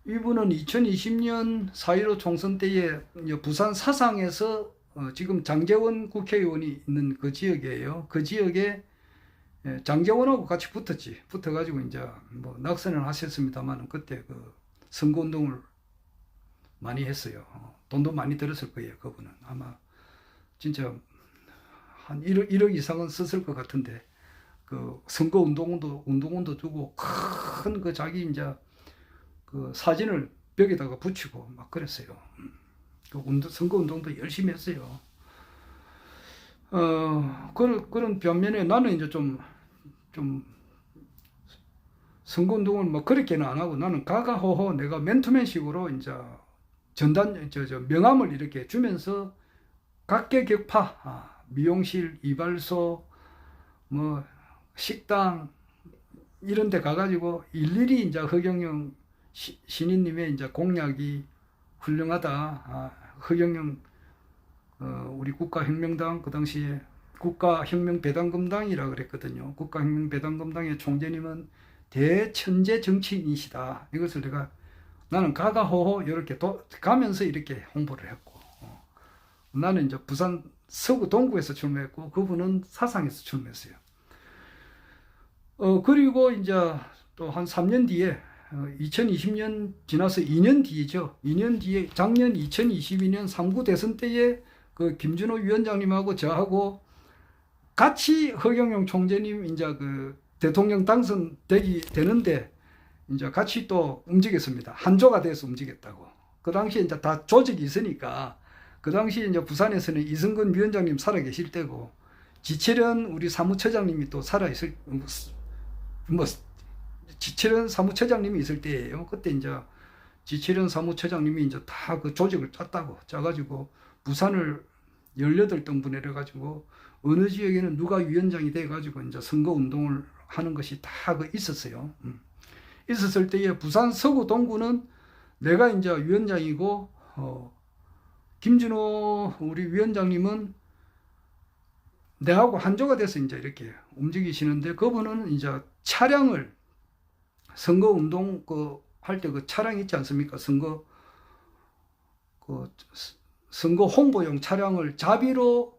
이분은 2020년 4.15 총선 때에 부산 사상에서 지금 장제원 국회의원이 있는 그 지역이에요. 그 지역에 장제원하고 같이 붙어가지고 이제 뭐 낙선을 하셨습니다만 그때 그 선거운동을 많이 했어요. 돈도 많이 들었을 거예요. 그분은 아마 진짜 한 1억 이상은 썼을 것 같은데, 그 선거 운동원도 두고 큰 그 자기 이제 그 사진을 벽에다가 붙이고 막 그랬어요. 그 선거 운동도 열심히 했어요. 그런 반면에 나는 이제 좀 선거운동을 뭐 그렇게는 안 하고 나는 가가호호 내가 맨투맨식으로 이제 명함을 이렇게 주면서 각계격파, 미용실, 이발소, 뭐 식당 이런 데 가가지고 일일이 이제 허경영 신인님의 이제 공약이 훌륭하다. 허경영 우리 국가혁명당 그 당시에 국가혁명배당금당이라 그랬거든요. 국가혁명배당금당의 총재님은 대천재 정치인이시다. 이것을 나는 가가호호 이렇게 가면서 이렇게 홍보를 했고, 나는 이제 부산 서구 동구에서 출마했고 그분은 사상에서 출마했어요. 그리고 이제 또 한 3년 뒤에 2020년 지나서 2년 뒤죠. 2년 뒤에 작년 2022년 3구 대선 때에 그 김준호 위원장님하고 저하고 같이 허경영 총재님 이제 그 대통령 되는데 이제 같이 또 움직였습니다. 한조가 돼서 움직였다고. 그 당시에 이제 다 조직이 있으니까 그 당시에 이제 부산에서는 이승근 위원장님 살아계실 때고 지철현 우리 사무처장님이 또 살아있을 지철현 사무처장님이 있을 때예요. 그때 이제 지철현 사무처장님이 이제 다 그 조직을 짜가지고 부산을 18등분 해가지고 어느 지역에는 누가 위원장이 돼가지고 이제 선거 운동을 하는 것이 다 그 있었어요. 있었을 때에 부산 서구 동구는 내가 이제 위원장이고 김준호 우리 위원장님은 내하고 한조가 돼서 이제 이렇게 움직이시는데 그분은 이제 차량을 선거 운동 할 때 그 차량 있지 않습니까? 선거 홍보용 차량을 자비로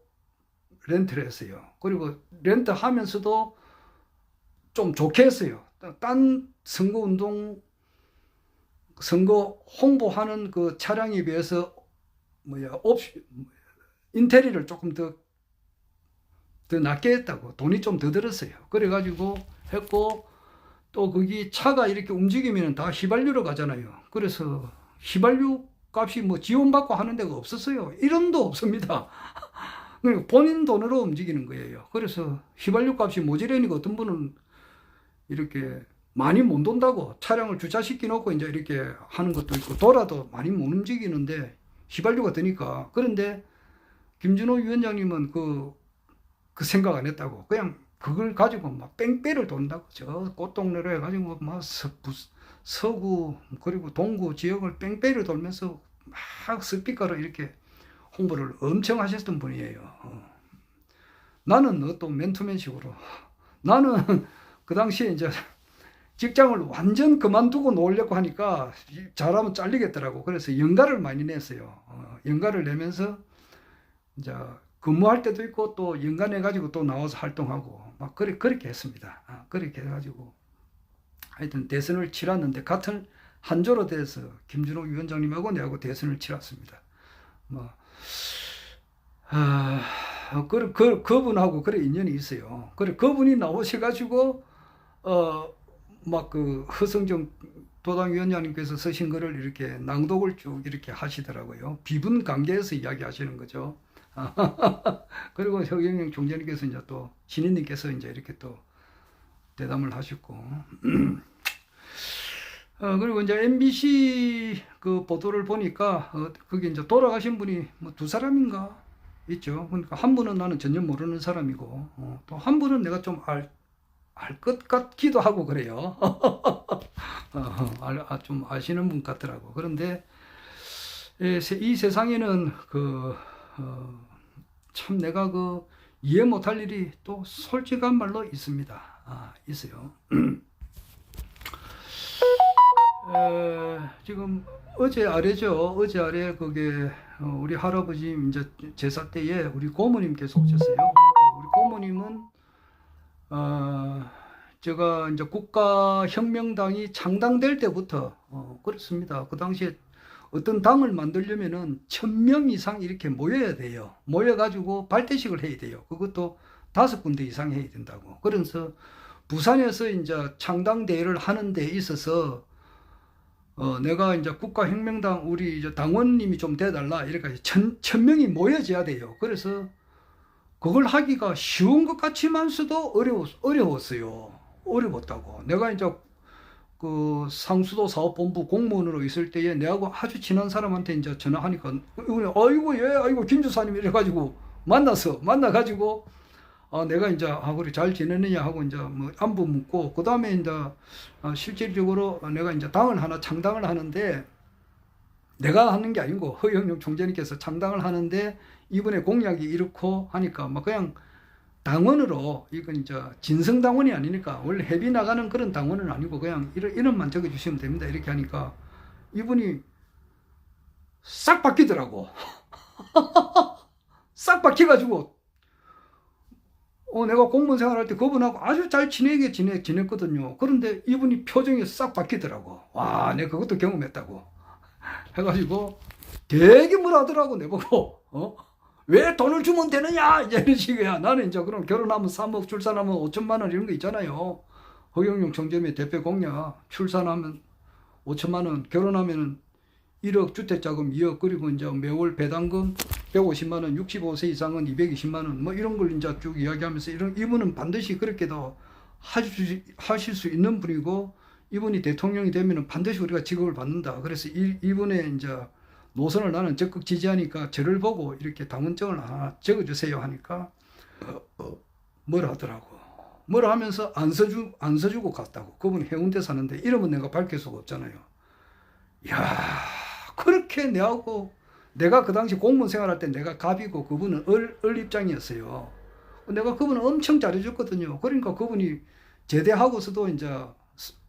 렌트를 했어요. 그리고 렌트하면서도 좀 좋게 했어요. 딴 선거 홍보하는 그 차량에 비해서 인테리어를 조금 더 낮게 했다고. 돈이 좀 더 들었어요. 그래가지고 했고 또 거기 차가 이렇게 움직이면 다 휘발유로 가잖아요. 그래서 휘발유 값이 뭐 지원받고 하는 데가 없었어요. 1원도 없습니다. 그러니까 본인 돈으로 움직이는 거예요. 그래서 휘발유 값이 모자라니까 어떤 분은 이렇게 많이 못 돈다고 차량을 주차시켜 놓고 이제 이렇게 하는 것도 있고 돌아도 많이 못 움직이는데 휘발유가 드니까. 그런데 김준호 위원장님은 그 생각 안 했다고. 그냥 그걸 가지고 막 뺑뺑이를 돈다고. 저 꽃동네로 해가지고 막 서구 그리고 동구 지역을 뺑뺑이를 돌면서 막 스피커로 이렇게 홍보를 엄청 하셨던 분이에요. 나는 또 맨투맨식으로. 나는 그 당시에 이제 직장을 완전 그만두고 놀려고 하니까 잘하면 잘리겠더라고. 그래서 연가를 많이 냈어요. 연가를 내면서 이제 근무할 때도 있고 또 연가 내가지고 또 나와서 활동하고 막 그렇게 했습니다. 그렇게 해가지고 하여튼 대선을 치렀는데 같은 한조로 돼서 김준호 위원장님하고 내하고 대선을 치렀습니다. 그분하고 그래 인연이 있어요. 그래 그분이 나오셔가지고 막 그 허성정 도당위원장님께서 쓰신 거를 이렇게 낭독을 쭉 이렇게 하시더라고요. 비분 관계에서 이야기하시는 거죠. 그리고 허경영 총재님께서 이제 또 신인님께서 이제 이렇게 또 대담을 하셨고 그리고 이제 MBC 그 보도를 보니까 그게 이제 돌아가신 분이 뭐 2사람인가 있죠. 그러니까 한 분은 나는 전혀 모르는 사람이고 또 한 분은 내가 좀 알 것 같기도 하고 그래요. 좀 아시는 분 같더라고. 그런데 이 세상에는 참 내가 이해 못할 일이 또 솔직한 말로 있습니다. 있어요. 지금 어제 아래 그게 우리 할아버지 이제 제사 때에 우리 고모님께서 오셨어요. 우리 고모님은 제가 이제 국가혁명당이 창당될 때부터 그렇습니다. 그 당시에 어떤 당을 만들려면은 1000명 이상 이렇게 모여야 돼요. 모여가지고 발대식을 해야 돼요. 그것도 5군데 이상 해야 된다고. 그래서 부산에서 이제 창당대회를 하는 데 있어서 내가 이제 국가혁명당 우리 이제 당원님이 좀 돼달라 이렇게 1000명이 모여져야 돼요. 그래서 그걸 하기가 쉬운 것 같지만서도 어려웠어요. 어려웠다고. 내가 이제 그 상수도 사업본부 공무원으로 있을 때에 내하고 아주 친한 사람한테 이제 전화하니까 아이고 예 아이고 김 주사님 이래가지고 만나가지고 내가 이제 그래 잘 지내느냐 하고 이제 뭐 안부 묻고 그 다음에 이제 실질적으로 내가 이제 당을 하나 창당을 하는데 내가 하는 게 아니고 허영용 총재님께서 창당을 하는데 이번에 공약이 이렇고 하니까 막 그냥 당원으로 이건 이제 진성당원이 아니니까 원래 회비 나가는 그런 당원은 아니고 그냥 이름만 적어주시면 됩니다 이렇게 하니까 이분이 싹 바뀌더라고. 싹 바뀌어가지고 내가 공무원 생활할 때 그분하고 아주 잘 지냈거든요. 그런데 이분이 표정이 싹 바뀌더라고. 와, 내가 그것도 경험했다고. 해가지고 되게 뭐라 하더라고, 내보고. 왜 돈을 주면 되느냐? 이제 이런 식이야. 나는 이제 그럼 결혼하면 3억, 출산하면 5천만 원 이런 거 있잖아요. 허경영 총재의 대표 공약. 출산하면 5천만 원, 결혼하면 1억, 주택자금 2억, 그리고 이제 매월 배당금 150만 원, 65세 이상은 220만 원, 뭐 이런 걸 이제 쭉 이야기하면서 이분은 반드시 그렇게도 하실 수 있는 분이고, 이분이 대통령이 되면은 반드시 우리가 직업을 받는다. 그래서 이분의 이제 노선을 나는 적극 지지하니까 저를 보고 이렇게 당원증을 하나 적어주세요 하니까 뭐라 하더라고. 뭐라 하면서 안 써주고 갔다고. 그분 해운대 사는데 이름은 내가 밝힐 수가 없잖아요. 이야, 그렇게 내가 그 당시 공무원 생활할 때 내가 갑이고 그분은 을 입장이었어요. 내가 그분을 엄청 잘해줬거든요. 그러니까 그분이 제대하고서도 이제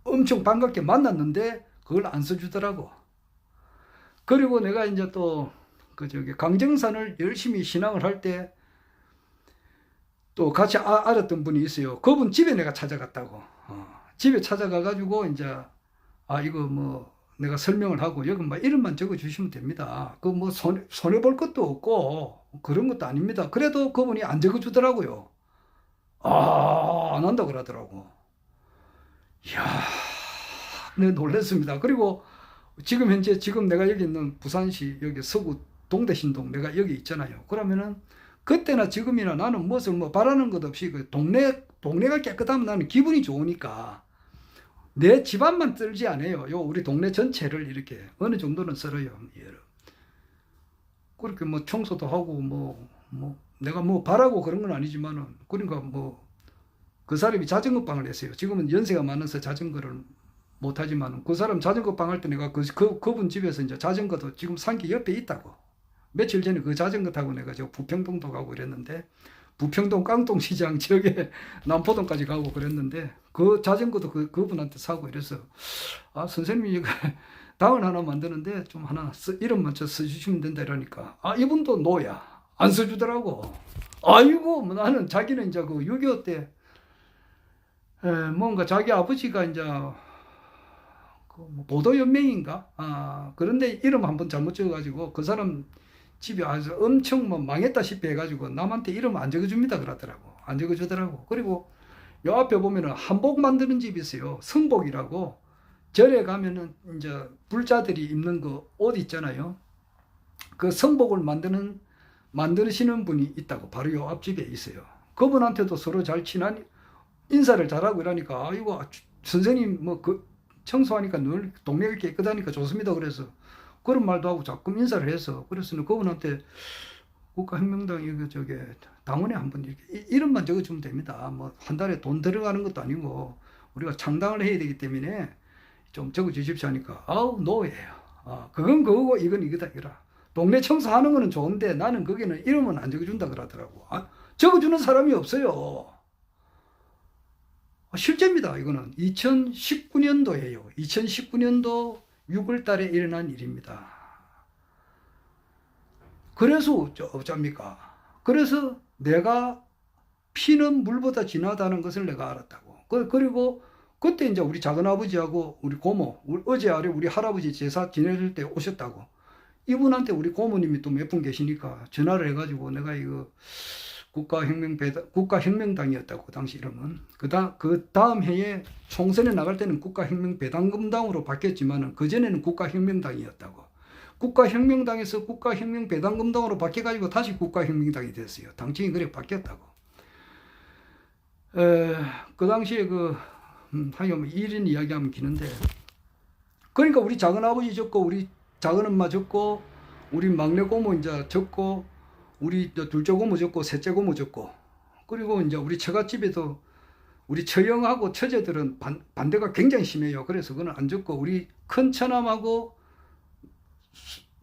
엄청 반갑게 만났는데 그걸 안 써주더라고. 그리고 내가 이제 또 강정산을 열심히 신앙을 할 때 또 같이 알았던 분이 있어요. 그분 집에 내가 찾아갔다고. 집에 찾아가가지고 이제 이거 뭐 내가 설명을 하고 여기 막 이름만 적어 주시면 됩니다. 그 뭐 손해 볼 것도 없고 그런 것도 아닙니다. 그래도 그분이 안 적어 주더라고요. 안 한다 그러더라고. 이야, 네, 놀랐습니다. 그리고 지금 내가 여기 있는 부산시 여기 서구 동대신동 내가 여기 있잖아요. 그러면은 그때나 지금이나 나는 무엇을 뭐 바라는 것 없이 그 동네가 깨끗하면 나는 기분이 좋으니까 내 집안만 쓸지 않아요. 우리 동네 전체를 이렇게 어느 정도는 썰어요. 그렇게 뭐 청소도 하고 내가 뭐 바라고 그런 건 아니지만은 그러니까 그 사람이 자전거방을 했어요. 지금은 연세가 많아서 자전거를 못하지만 그 사람 자전거방 할 때 내가 그분 집에서 이제 자전거도 지금 산기 옆에 있다고. 며칠 전에 그 자전거 타고 내가 저 부평동도 가고 그랬는데 부평동 깡통시장 지역에 남포동까지 가고 그랬는데 그 자전거도 그분한테 사고 이래서 선생님이 이거 당을 하나 만드는데 좀 하나 이름만 써주시면 된다 이러니까 이분도 노야 안 써주더라고. 아이고 나는 자기는 이제 그 6.25 때 뭔가 자기 아버지가 이제 보도연맹인가? 그런데 이름 한번 잘못 적어가지고 그 사람 집이 아주 엄청 망했다시피 해가지고 남한테 이름 안 적어줍니다 그러더라고. 안 적어주더라고. 그리고 요 앞에 보면은 한복 만드는 집이 있어요. 성복이라고. 절에 가면은 이제 불자들이 입는 그 옷 있잖아요. 그 성복을 만드시는 분이 있다고. 바로 요 앞집에 있어요. 그분한테도 서로 잘 친한 인사를 잘하고 이러니까 이거 선생님 청소하니까 늘 동네가 깨끗하니까 좋습니다. 그래서 그런 말도 하고 자꾸 인사를 해서 그래서 그분한테 국가혁명당 당원에 한번 이렇게 이름만 적어주면 됩니다. 한 달에 돈 들어가는 것도 아니고 우리가 창당을 해야 되기 때문에 좀 적어주십시오 하니까 노예요. 그건 그거고 이건 이거다 이거라. 동네 청소하는 거는 좋은데 나는 거기는 이름은 안 적어준다 그러더라고. 적어주는 사람이 없어요. 실제입니다. 이거는 2019년도예요. 2019년도 6월 달에 일어난 일입니다. 그래서 어쩝니까? 그래서 내가 피는 물보다 진하다는 것을 내가 알았다고. 그리고 그때 이제 우리 작은아버지하고 우리 고모, 어제 아래 우리 할아버지 제사 지내줄 때 오셨다고. 이분한테 우리 고모님이 또 몇 분 계시니까 전화를 해가지고 내가 이거 국가혁명당이었다고 그 당시 이름은. 그 다음 해에 총선에 나갈 때는 국가혁명배당금당으로 바뀌었지만은 그전에는 국가혁명당이었다고. 국가혁명당에서 국가혁명배당금당으로 바뀌어가지고 다시 국가혁명당이 됐어요. 당칭이 그래 바뀌었다고. 그 당시에 하여간 이런 이야기하면 기는데, 그러니까 우리 작은아버지 졌고, 우리 작은엄마 졌고, 우리 막내 고모 이제 졌고, 우리 둘째 고모 졌고, 셋째 고모 졌고, 그리고 이제 우리 처갓집에도 우리 처형하고 처제들은 반대가 굉장히 심해요. 그래서 그건 안 졌고, 우리 큰 처남하고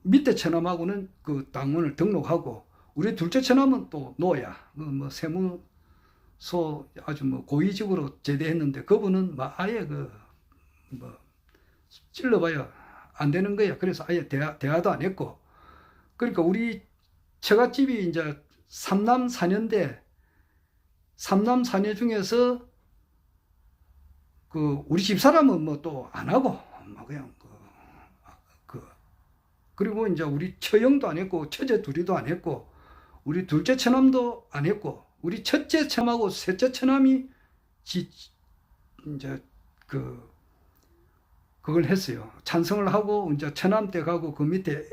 밑에 처남하고는 그 당원을 등록하고, 우리 둘째 처남은 또 노야, 뭐 세무소 아주 뭐 고위직으로 제대했는데, 그분은 막 아예 뭐 찔러봐야 안 되는 거야. 그래서 아예 대화도 안 했고, 그러니까 우리 처갓집이 이제 삼남 4녀인데, 삼남 4녀 중에서 우리 집사람은 뭐 또 안 하고, 뭐 그냥 그리고 이제 우리 처형도 안 했고, 처제 둘이도 안 했고, 우리 둘째 처남도 안 했고, 우리 첫째 처남하고 셋째 처남이 이제 그걸 했어요. 찬성을 하고, 이제 처남 댁 하고, 그 밑에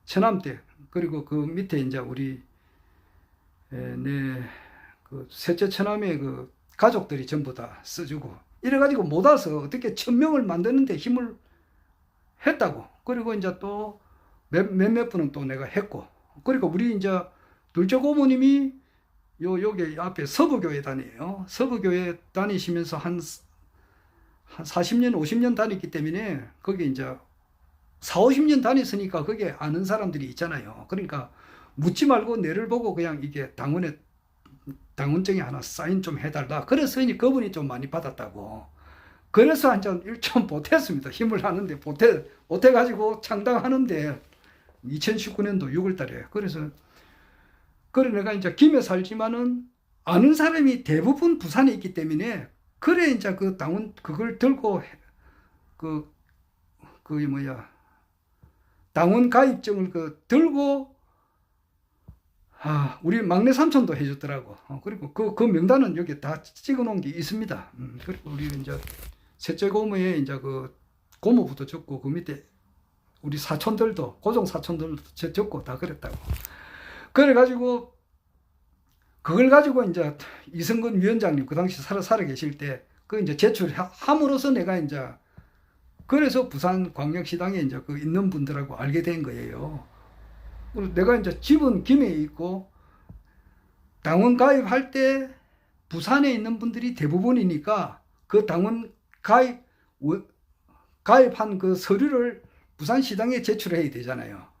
처남 댁, 그리고 그 밑에 이제 우리 셋째 처남의 가족들이 전부 다 써주고, 이래가지고 못 와서 어떻게 1000명을 만드는데 힘을 했다고. 그리고 이제 또 몇몇 분은 또 내가 했고, 그러니까 우리 이제 둘째 고모님이 여기 앞에 서부교회 다녀요. 서부교회 다니시면서 한 40년, 50년 다녔기 때문에 거기 이제 4, 50년 다녔으니까 거기에 아는 사람들이 있잖아요. 그러니까 묻지 말고 내를 보고 그냥 이게 당원증에 하나 사인 좀 해달라. 그래서 그분이 좀 많이 받았다고. 그래서 한참 좀 보탰습니다. 힘을 하는데 보태가지고 창당하는데 2019년도 6월 달에. 그래 내가 이제 김에 살지만은 아는 사람이 대부분 부산에 있기 때문에, 그래 이제 그 당원 그걸 들고 당원 가입증을 들고 우리 막내 삼촌도 해줬더라고. 그리고 그 명단은 여기 다 찍어놓은 게 있습니다. 그리고 우리 이제 셋째 고모에 이제 고모부터 적고, 그 밑에 우리 사촌들도, 고종 사촌들도 적고 다 그랬다고. 그래가지고 그걸 가지고 이제 이성근 위원장님 그 당시 살아 계실 때 이제 제출함으로써 내가 이제, 그래서 부산광역시당에 이제 있는 분들하고 알게 된 거예요. 내가 이제 집은 김해에 있고, 당원 가입할 때 부산에 있는 분들이 대부분이니까 그 당원 가입한 그 서류를 부산시당에 제출해야 되잖아요.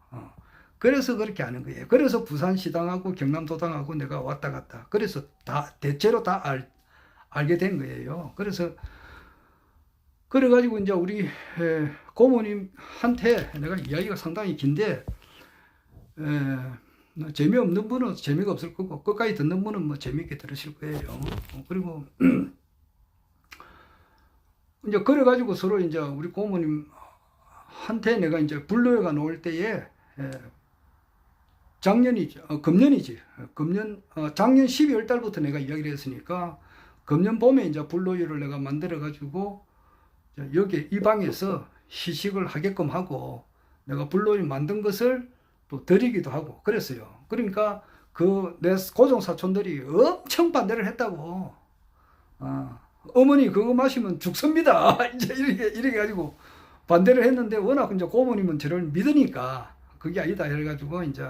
그래서 그렇게 하는 거예요. 그래서 부산시당하고 경남도당하고 내가 왔다 갔다. 그래서 대체로 다 알게 된 거예요. 그래가지고 이제 우리 고모님한테 내가 이야기가 상당히 긴데, 재미없는 분은 재미가 없을 거고, 끝까지 듣는 분은 뭐 재미있게 들으실 거예요. 그리고 이제 그래가지고 서로 이제 우리 고모님한테 내가 이제 불로회가 나올 때에 금년이지. 작년 12월 달부터 내가 이야기를 했으니까, 금년 봄에 이제 불로회를 내가 만들어가지고 여기 이 방에서 시식을 하게끔 하고, 내가 불로회 만든 것을 또 드리기도 하고 그랬어요. 그러니까 내 고종 사촌들이 엄청 반대를 했다고. 어머니 그거 마시면 죽습니다. 이제 이렇게 가지고 반대를 했는데, 워낙 이제 고모님은 저를 믿으니까 그게 아니다 해가지고 이제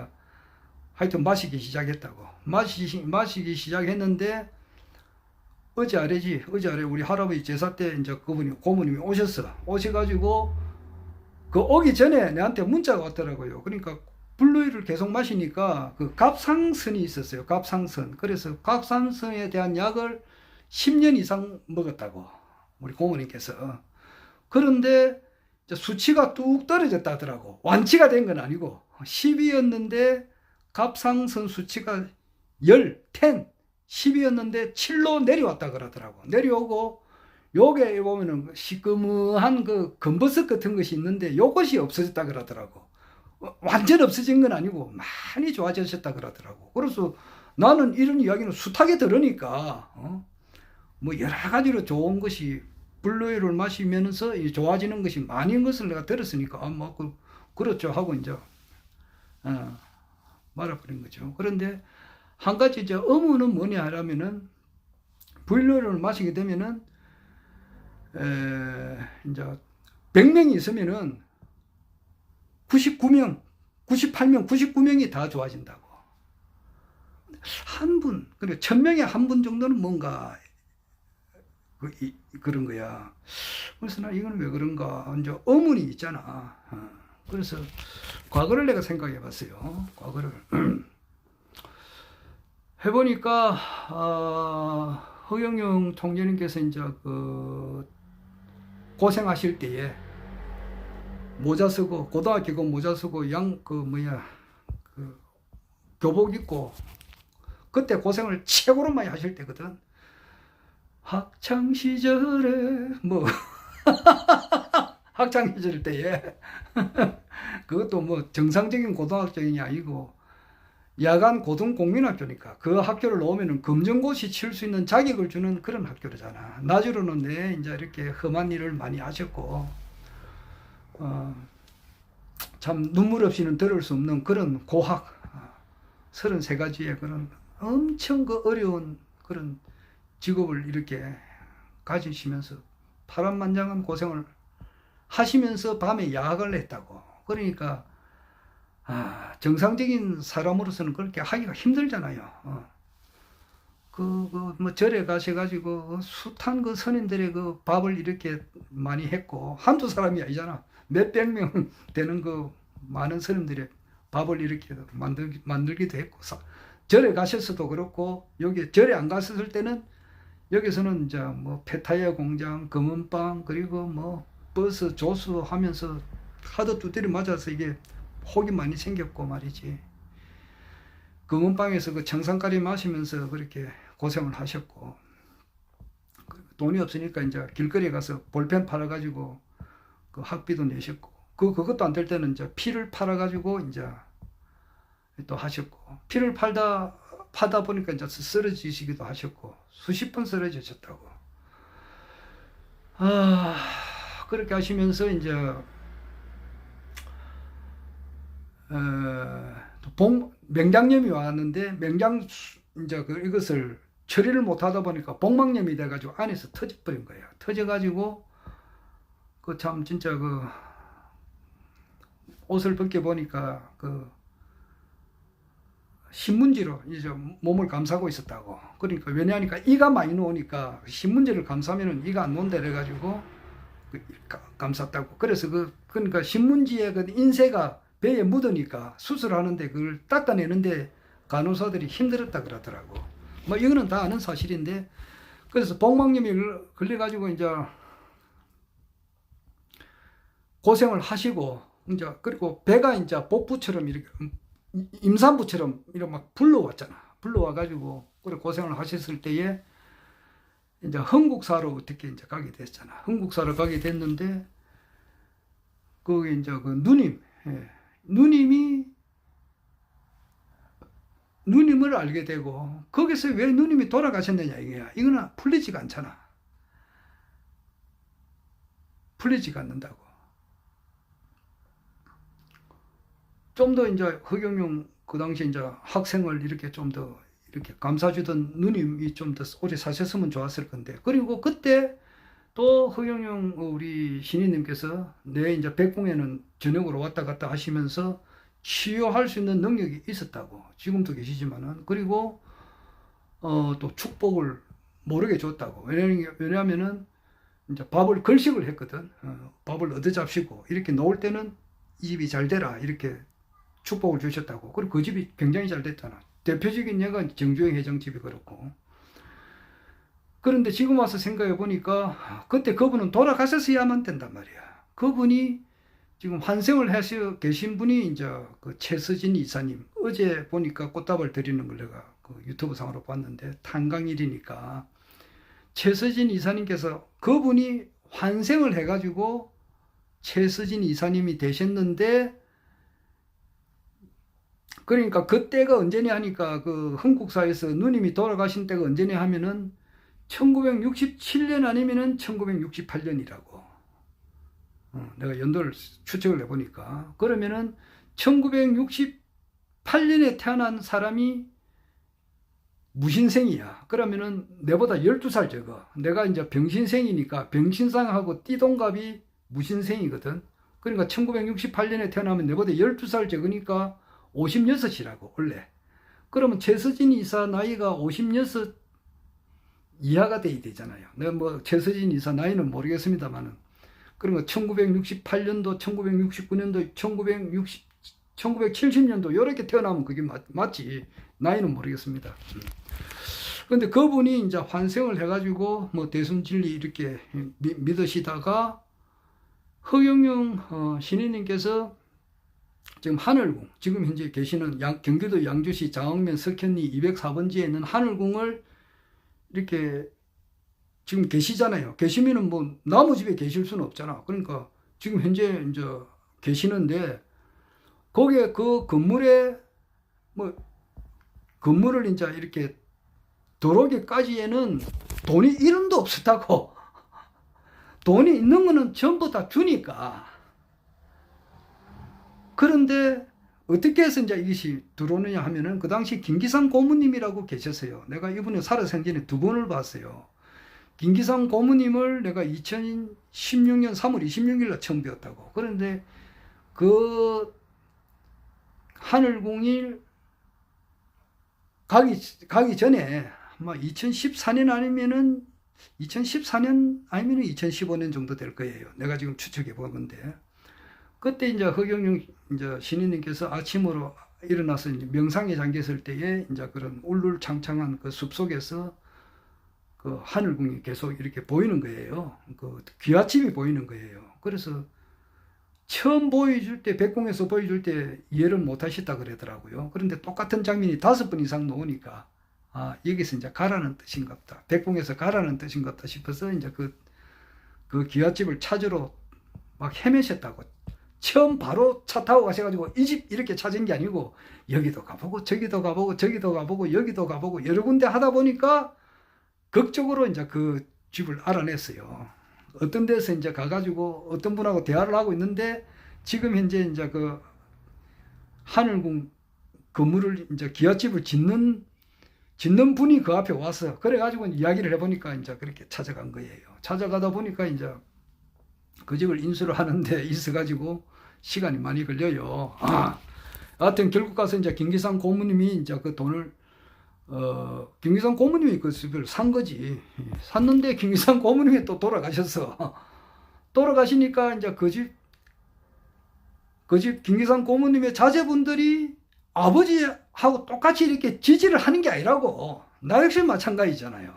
하여튼 마시기 시작했다고. 마시기 시작했는데, 어제 아래 우리 할아버지 제사 때 이제 고모님이 오셔가지고 오기 전에 내한테 문자가 왔더라고요. 그러니까 불로이를 계속 마시니까 갑상선이 있었어요. 갑상선. 그래서 갑상선에 대한 약을 10년 이상 먹었다고, 우리 고모님께서. 그런데 수치가 뚝 떨어졌다 하더라고. 완치가 된 건 아니고 10이었는데 갑상선 수치가 10이었는데 7로 내려왔다 그러더라고. 내려오고 요게 보면은 시커먼한 검버섯 같은 것이 있는데 요것이 없어졌다 그러더라고. 완전 없어진 건 아니고 많이 좋아지셨다 그러더라고. 그래서 나는 이런 이야기는 숱하게 들으니까 뭐 여러 가지로 좋은 것이, 불로이를 마시면서 좋아지는 것이 많은 것을 내가 들었으니까 그렇죠 하고 이제 말아버린 거죠. 그런데 한 가지 이제 의무는 뭐냐 하면은 보일러를 마시게 되면은 이제 100명이 있으면은 99명, 98명, 99명이 다 좋아진다고. 한 분, 그리고 1000명에 한 분 정도는 뭔가 그런 거야. 그래서 나 이건 왜 그런가. 이제 의문이 있잖아. 그래서 과거를 내가 생각해 봤어요. 과거를. 해보니까, 허경영 총재님께서 이제 그 고생하실 때에 모자 쓰고, 고등학교 그 모자 쓰고, 그 교복 입고, 그때 고생을 최고로 많이 하실 때거든. 학창시절에, 뭐, 학창시절 때에, 그것도 뭐 정상적인 고등학교이 아니고, 야간 고등공민학교니까 그 학교를 나오면은 검정고시 칠 수 있는 자격을 주는 그런 학교잖아. 나주로는 이제 이렇게 험한 일을 많이 하셨고, 참 눈물 없이는 들을 수 없는 그런 고학, 33가지의 그런 엄청 그 어려운 그런 직업을 이렇게 가지시면서 파란만장한 고생을 하시면서 밤에 야학을 했다고. 그러니까 정상적인 사람으로서는 그렇게 하기가 힘들잖아요. 뭐 절에 가셔가지고 숱한 그 스님들의 그 밥을 이렇게 많이 했고, 한두 사람이 아니잖아. 몇백 명 되는 그 많은 스님들의 밥을 이렇게 만들기도 했고, 절에 가셨어도 그렇고, 여기 절에 안 갔을 때는 여기서는 이제 뭐 페타이어 공장, 검은빵, 그리고 뭐 버스 조수 하면서 하도 두드려 맞아서 이게 혹이 많이 생겼고 말이지. 검은빵에서 그 청산가리 마시면서 그렇게 고생을 하셨고, 돈이 없으니까 이제 길거리에 가서 볼펜 팔아가지고 그 학비도 내셨고, 그것도 안 될 때는 이제 피를 팔아가지고 이제 또 하셨고, 피를 파다 보니까 이제 쓰러지시기도 하셨고, 수십 번 쓰러지셨다고. 그렇게 하시면서 이제 맹장염이 왔는데, 이제 이것을 처리를 못 하다 보니까 복막염이 돼가지고 안에서 터져버린 거예요. 터져가지고, 참, 진짜 옷을 벗겨보니까 신문지로 이제 몸을 감싸고 있었다고. 그러니까 왜냐하니까 이가 많이 나오니까 신문지를 감싸면은 이가 안 나온다 그래가지고 감쌌다고. 그래서 그러니까 신문지에 인쇄가 배에 묻으니까 수술하는데 그걸 닦아내는데 간호사들이 힘들었다 그러더라고. 뭐 이거는 다 아는 사실인데, 그래서 복막염이 걸려가지고 이제 고생을 하시고, 이제 그리고 배가 이제 복부처럼 이렇게 임산부처럼 이렇게 막 불러왔잖아. 불러와가지고 그래 고생을 하셨을 때에 이제 흥국사로 어떻게 이제 가게 됐잖아. 흥국사로 가게 됐는데, 거기 이제 누님을 알게 되고, 거기서 왜 누님이 돌아가셨느냐 이거야. 이거는 풀리지가 않잖아. 풀리지가 않는다고. 좀 더 이제 허경영 그 당시 이제 학생을 이렇게 좀 더 이렇게 감싸주던 누님이 좀 더 오래 사셨으면 좋았을 건데, 그리고 그때 또 허경영 우리 신인님께서 내 이제 백궁에는 저녁으로 왔다 갔다 하시면서 치유할 수 있는 능력이 있었다고. 지금도 계시지만은. 그리고 또 축복을 모르게 줬다고. 왜냐하면은 이제 밥을 걸식을 했거든. 밥을 얻어잡시고 이렇게 놓을 때는 이 집이 잘 되라 이렇게 축복을 주셨다고. 그리고 그 집이 굉장히 잘 됐잖아. 대표적인 예가 정주영 회장집이 그렇고. 그런데 지금 와서 생각해 보니까 그때 그분은 돌아가셨어야만 된단 말이야. 그분이 지금 환생을 하시고 계신 분이 이제 그 최서진 이사님. 어제 보니까 꽃다발 드리는 걸 내가 그 유튜브 상으로 봤는데, 탄강일이니까 최서진 이사님께서 그분이 환생을 해가지고 최서진 이사님이 되셨는데, 그러니까 그때가 언제냐 하니까 그 흥국사에서 누님이 돌아가신 때가 언제냐 하면은 1967년 아니면은 1968년이라고. 내가 연도를 추측을 해보니까. 그러면은 1968년에 태어난 사람이 무신생이야. 그러면은 내보다 12살 적어. 내가 이제 병신생이니까 병신상하고 띠동갑이 무신생이거든. 그러니까 1968년에 태어나면 내보다 12살 적으니까 56이라고 원래. 그러면 최서진 이사 나이가 56 이하가 돼야 되잖아요. 내가 뭐 최서진 이사 나이는 모르겠습니다만은. 그러면 1968년도, 1969년도, 1970년도 이렇게 태어나면 그게 맞지. 나이는 모르겠습니다. 그런데 그분이 이제 환생을 해가지고 뭐 대순진리 이렇게 믿으시다가 허경영 신인님께서 지금 하늘궁, 지금 현재 계시는 경기도 양주시 장흥면 석현리 204번지에 있는 하늘궁을 이렇게 지금 계시잖아요. 계시면은 뭐 나무 집에 계실 수는 없잖아. 그러니까 지금 현재 이제 계시는데 거기에 그 건물에 뭐 건물을 이제 이렇게 들어오기까지에는 돈이 1원도 없었다고. 돈이 있는 거는 전부 다 주니까. 그런데 어떻게 해서 이제 이것이 들어오느냐 하면은 그 당시 김기상 고모님이라고 계셨어요. 내가 이분을 살아생전에 2번을 봤어요. 김기상 고모님을 내가 2016년 3월 26일날 처음 뵈었다고. 그런데 그 하늘궁일 가기 전에 아마 2014년 아니면은 2015년 정도 될 거예요. 내가 지금 추측해 보건데. 그때 이제 허경영 이제 신인님께서 아침으로 일어나서 이제 명상에 잠겼을 때에 이제 그런 울룰창창한 그 숲 속에서 그 하늘궁이 계속 이렇게 보이는 거예요. 그 귀화집이 보이는 거예요. 그래서 처음 보여줄 때, 백궁에서 보여줄 때 이해를 못 하셨다 그러더라고요. 그런데 똑같은 장면이 5번 이상 나오니까, 아, 여기서 이제 가라는 뜻인가 보다. 백궁에서 가라는 뜻인가 보다 싶어서 이제 그 귀화집을 찾으러 막 헤매셨다고. 처음 바로 차 타고 가셔가지고 이 집 이렇게 찾은 게 아니고 여기도 가보고 저기도 가보고 저기도 가보고 여기도 가보고 여러 군데 하다 보니까 극적으로 이제 그 집을 알아냈어요. 어떤 데서 이제 가가지고 어떤 분하고 대화를 하고 있는데 지금 현재 이제 그 하늘궁 건물을 이제 기와집을 짓는 분이 그 앞에 와서 그래가지고 이야기를 해보니까 이제 그렇게 찾아간 거예요. 찾아가다 보니까 이제 그 집을 인수를 하는데 있어가지고 시간이 많이 걸려요. 하여튼 결국 가서 이제 김기상 고모님이 이제 그 돈을 김기상 고모님이 그 집을 산 거지. 샀는데 김기상 고모님이 또 돌아가셨어. 돌아가시니까 이제 그 집 김기상 고모님의 자제분들이 아버지하고 똑같이 이렇게 지지를 하는 게 아니라고. 나 역시 마찬가지잖아요.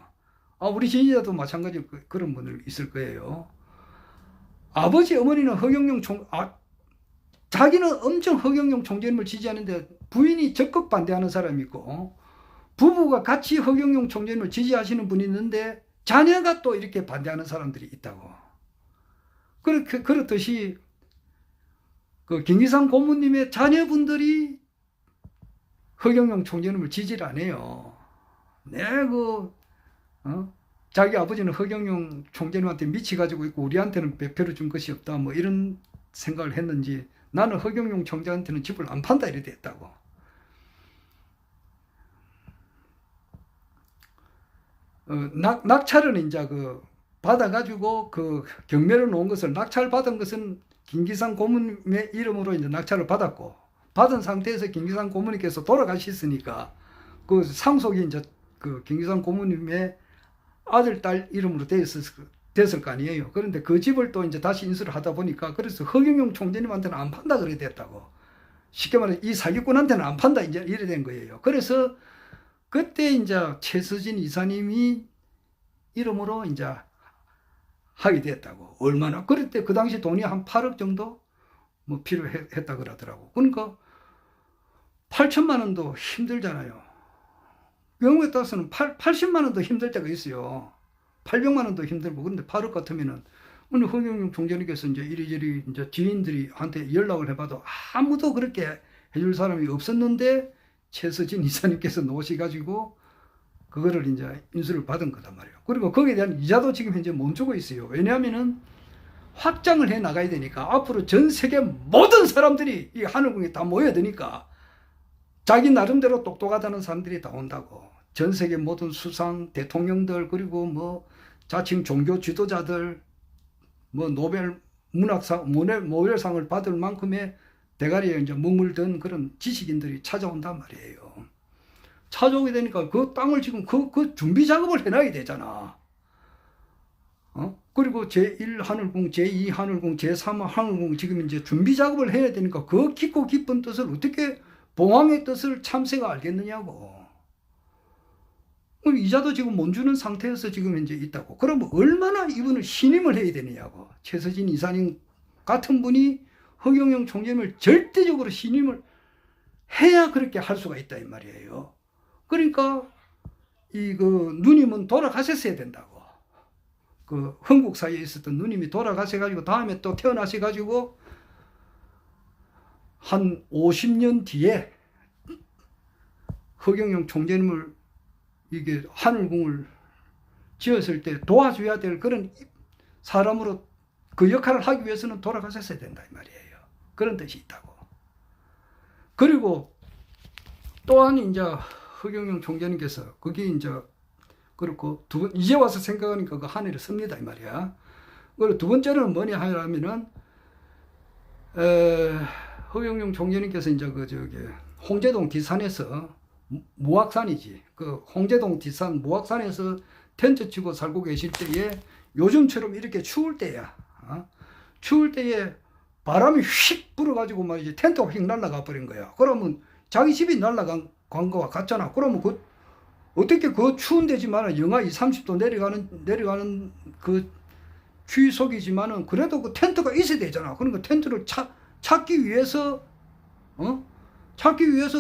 우리 지지자도 마찬가지 그런 분들 있을 거예요. 아버지 어머니는 허경영 자기는 엄청 허경영 총재님을 지지하는데 부인이 적극 반대하는 사람이 있고 부부가 같이 허경영 총재님을 지지하시는 분이 있는데 자녀가 또 이렇게 반대하는 사람들이 있다고. 그렇듯이 그 김기상 고모님의 자녀분들이 허경영 총재님을 지지를 안 해요. 자기 아버지는 허경영 총재님한테 미치가지고 있고 우리한테는 배표를 준 것이 없다 뭐 이런 생각을 했는지 나는 허경영 총재한테는 집을 안 판다 이래 됐다고. 낙찰은 이제 그 받아가지고 그 경매를 놓은 것을 낙찰 받은 것은 김기상 고모님의 이름으로 이제 낙찰을 받았고 받은 상태에서 김기상 고모님께서 돌아가셨으니까 그 상속이 이제 그 김기상 고모님의 아들, 딸 이름으로 됐을 거 아니에요. 그런데 그 집을 또 이제 다시 인수를 하다 보니까 그래서 허경영 총재님한테는 안 판다 그래 됐다고. 쉽게 말해 이 사기꾼한테는 안 판다 이제 이래 된 거예요. 그래서 그때 이제 최서진 이사님이 이름으로 이제 하게 됐다고. 얼마나 그럴 때 그 당시 돈이 한 8억 정도 뭐 필요했다 그러더라고. 그러니까 8천만 원도 힘들잖아요. 경우에 따라서는 80만 원도 힘들 때가 있어요. 800만 원도 힘들고. 그런데 8억 같으면은 오늘 허경영 총재님께서 이제 이리저리 이제 지인들이한테 연락을 해봐도 아무도 그렇게 해줄 사람이 없었는데 최서진 이사님께서 놓으셔가지고 그거를 이제 인수를 받은 거단 말이에요. 그리고 거기에 대한 이자도 지금 현재 못 주고 있어요. 왜냐하면은 확장을 해 나가야 되니까 앞으로 전 세계 모든 사람들이 이 하늘궁에 다 모여야 되니까 자기 나름대로 똑똑하다는 사람들이 다 온다고. 전 세계 모든 수상 대통령들 그리고 뭐 자칭 종교 지도자들 뭐 노벨 문학상 노벨상을 받을 만큼의 대가리에 이제 머물던 그런 지식인들이 찾아온단 말이에요. 찾아오게 되니까 그 땅을 지금 그 준비 작업을 해놔야 되잖아. 그리고 제1 하늘궁, 제2 하늘궁, 제3 하늘궁 지금 이제 준비 작업을 해야 되니까 그 깊고 깊은 뜻을 어떻게 봉황의 뜻을 참새가 알겠느냐고. 이자도 지금 못 주는 상태에서 지금 이제 있다고. 그러면 얼마나 이분을 신임을 해야 되느냐고. 최서진 이사님 같은 분이 허경영 총재님을 절대적으로 신임을 해야 그렇게 할 수가 있다 이 말이에요. 그러니까 누님은 돌아가셨어야 된다고. 그 흥국사에 있었던 누님이 돌아가셔가지고 다음에 또 태어나셔가지고 한 50년 뒤에 허경영 총재님을 이게 하늘궁을 지었을 때 도와줘야 될 그런 사람으로 그 역할을 하기 위해서는 돌아가셨어야 된다 이 말이에요. 그런 뜻이 있다고. 그리고 또한 이제 허경영 총재님께서 그게 이제 그렇고 이제 와서 생각하니까 그 하늘을 씁니다 이 말이야. 그리고 두 번째는 뭐냐 하면은 허경영 총재님께서 이제 홍제동 뒷산에서 무악산이지. 그 홍제동 뒷산 무악산에서 텐트 치고 살고 계실 때에 요즘처럼 이렇게 추울 때야. 추울 때에 바람이 휙 불어가지고 막 이제 텐트가 휙 날아가 버린 거야. 그러면 자기 집이 날아간 거와 같잖아. 그러면 어떻게 그 추운 데지만 영하 20, 30도 내려가는 그 추위 속이지만은 그래도 그 텐트가 있어야 되잖아. 그러니까 텐트를 찾기 위해서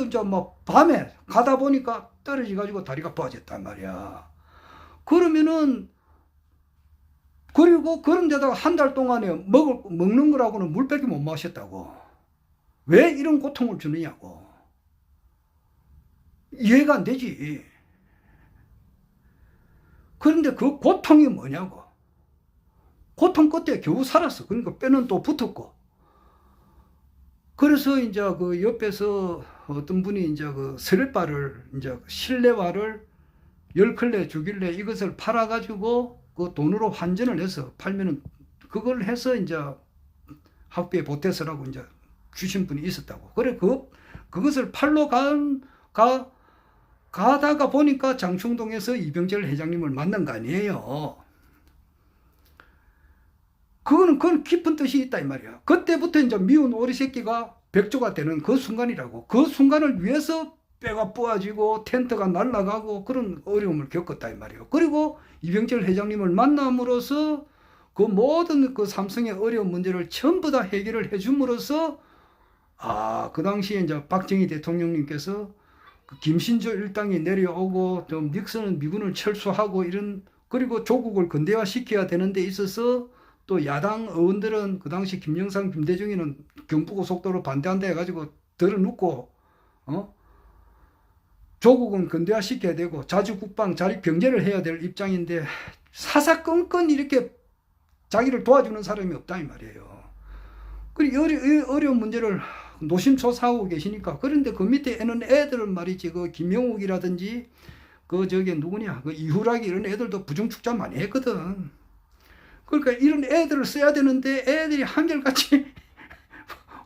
이제 막 밤에 가다 보니까 떨어져가지고 다리가 부러졌단 말이야. 그러면은 그리고 그런 데다가 한 달 동안에 먹는 거라고는 물밖에 못 마셨다고. 왜 이런 고통을 주느냐고. 이해가 안 되지. 그런데 그 고통이 뭐냐고. 고통 끝에 겨우 살았어. 그러니까 뼈는 또 붙었고. 그래서 이제 그 옆에서 어떤 분이 이제 그 스레바를 이제 실내화를 10켤레 주길래 이것을 팔아가지고 그 돈으로 환전을 해서 팔면은 그걸 해서 이제 학비에 보태서라고 이제 주신 분이 있었다고. 그래 그것을 팔러 가다가 보니까 장충동에서 이병철 회장님을 만난 거 아니에요. 그건 깊은 뜻이 있다 이 말이야. 그때부터 이제 미운 오리 새끼가 백조가 되는 그 순간이라고. 그 순간을 위해서 뼈가 부어지고 텐트가 날아가고 그런 어려움을 겪었다 이 말이에요. 그리고 이병철 회장님을 만남으로써 그 모든 그 삼성의 어려운 문제를 전부 다 해결을 해줌으로써 그 당시에 이제 박정희 대통령님께서 그 김신조 일당이 내려오고 좀 닉슨은 미군을 철수하고 그리고 조국을 근대화시켜야 되는 데 있어서 또 야당 의원들은 그 당시 김영삼, 김대중이는 경부고속도로 반대한다 해가지고 들어눕고 조국은 근대화시켜야 되고 자주국방, 자립경제를 해야 될 입장인데 사사건건 이렇게 자기를 도와주는 사람이 없다 이 말이에요. 그리고 어려운 문제를 노심초사하고 계시니까. 그런데 그 밑에 있는 애들은 말이지 그 김영욱이라든지 그 누구냐 그 이후락이 이런 애들도 부정축자 많이 했거든. 그러니까 이런 애들을 써야 되는데 애들이 한결같이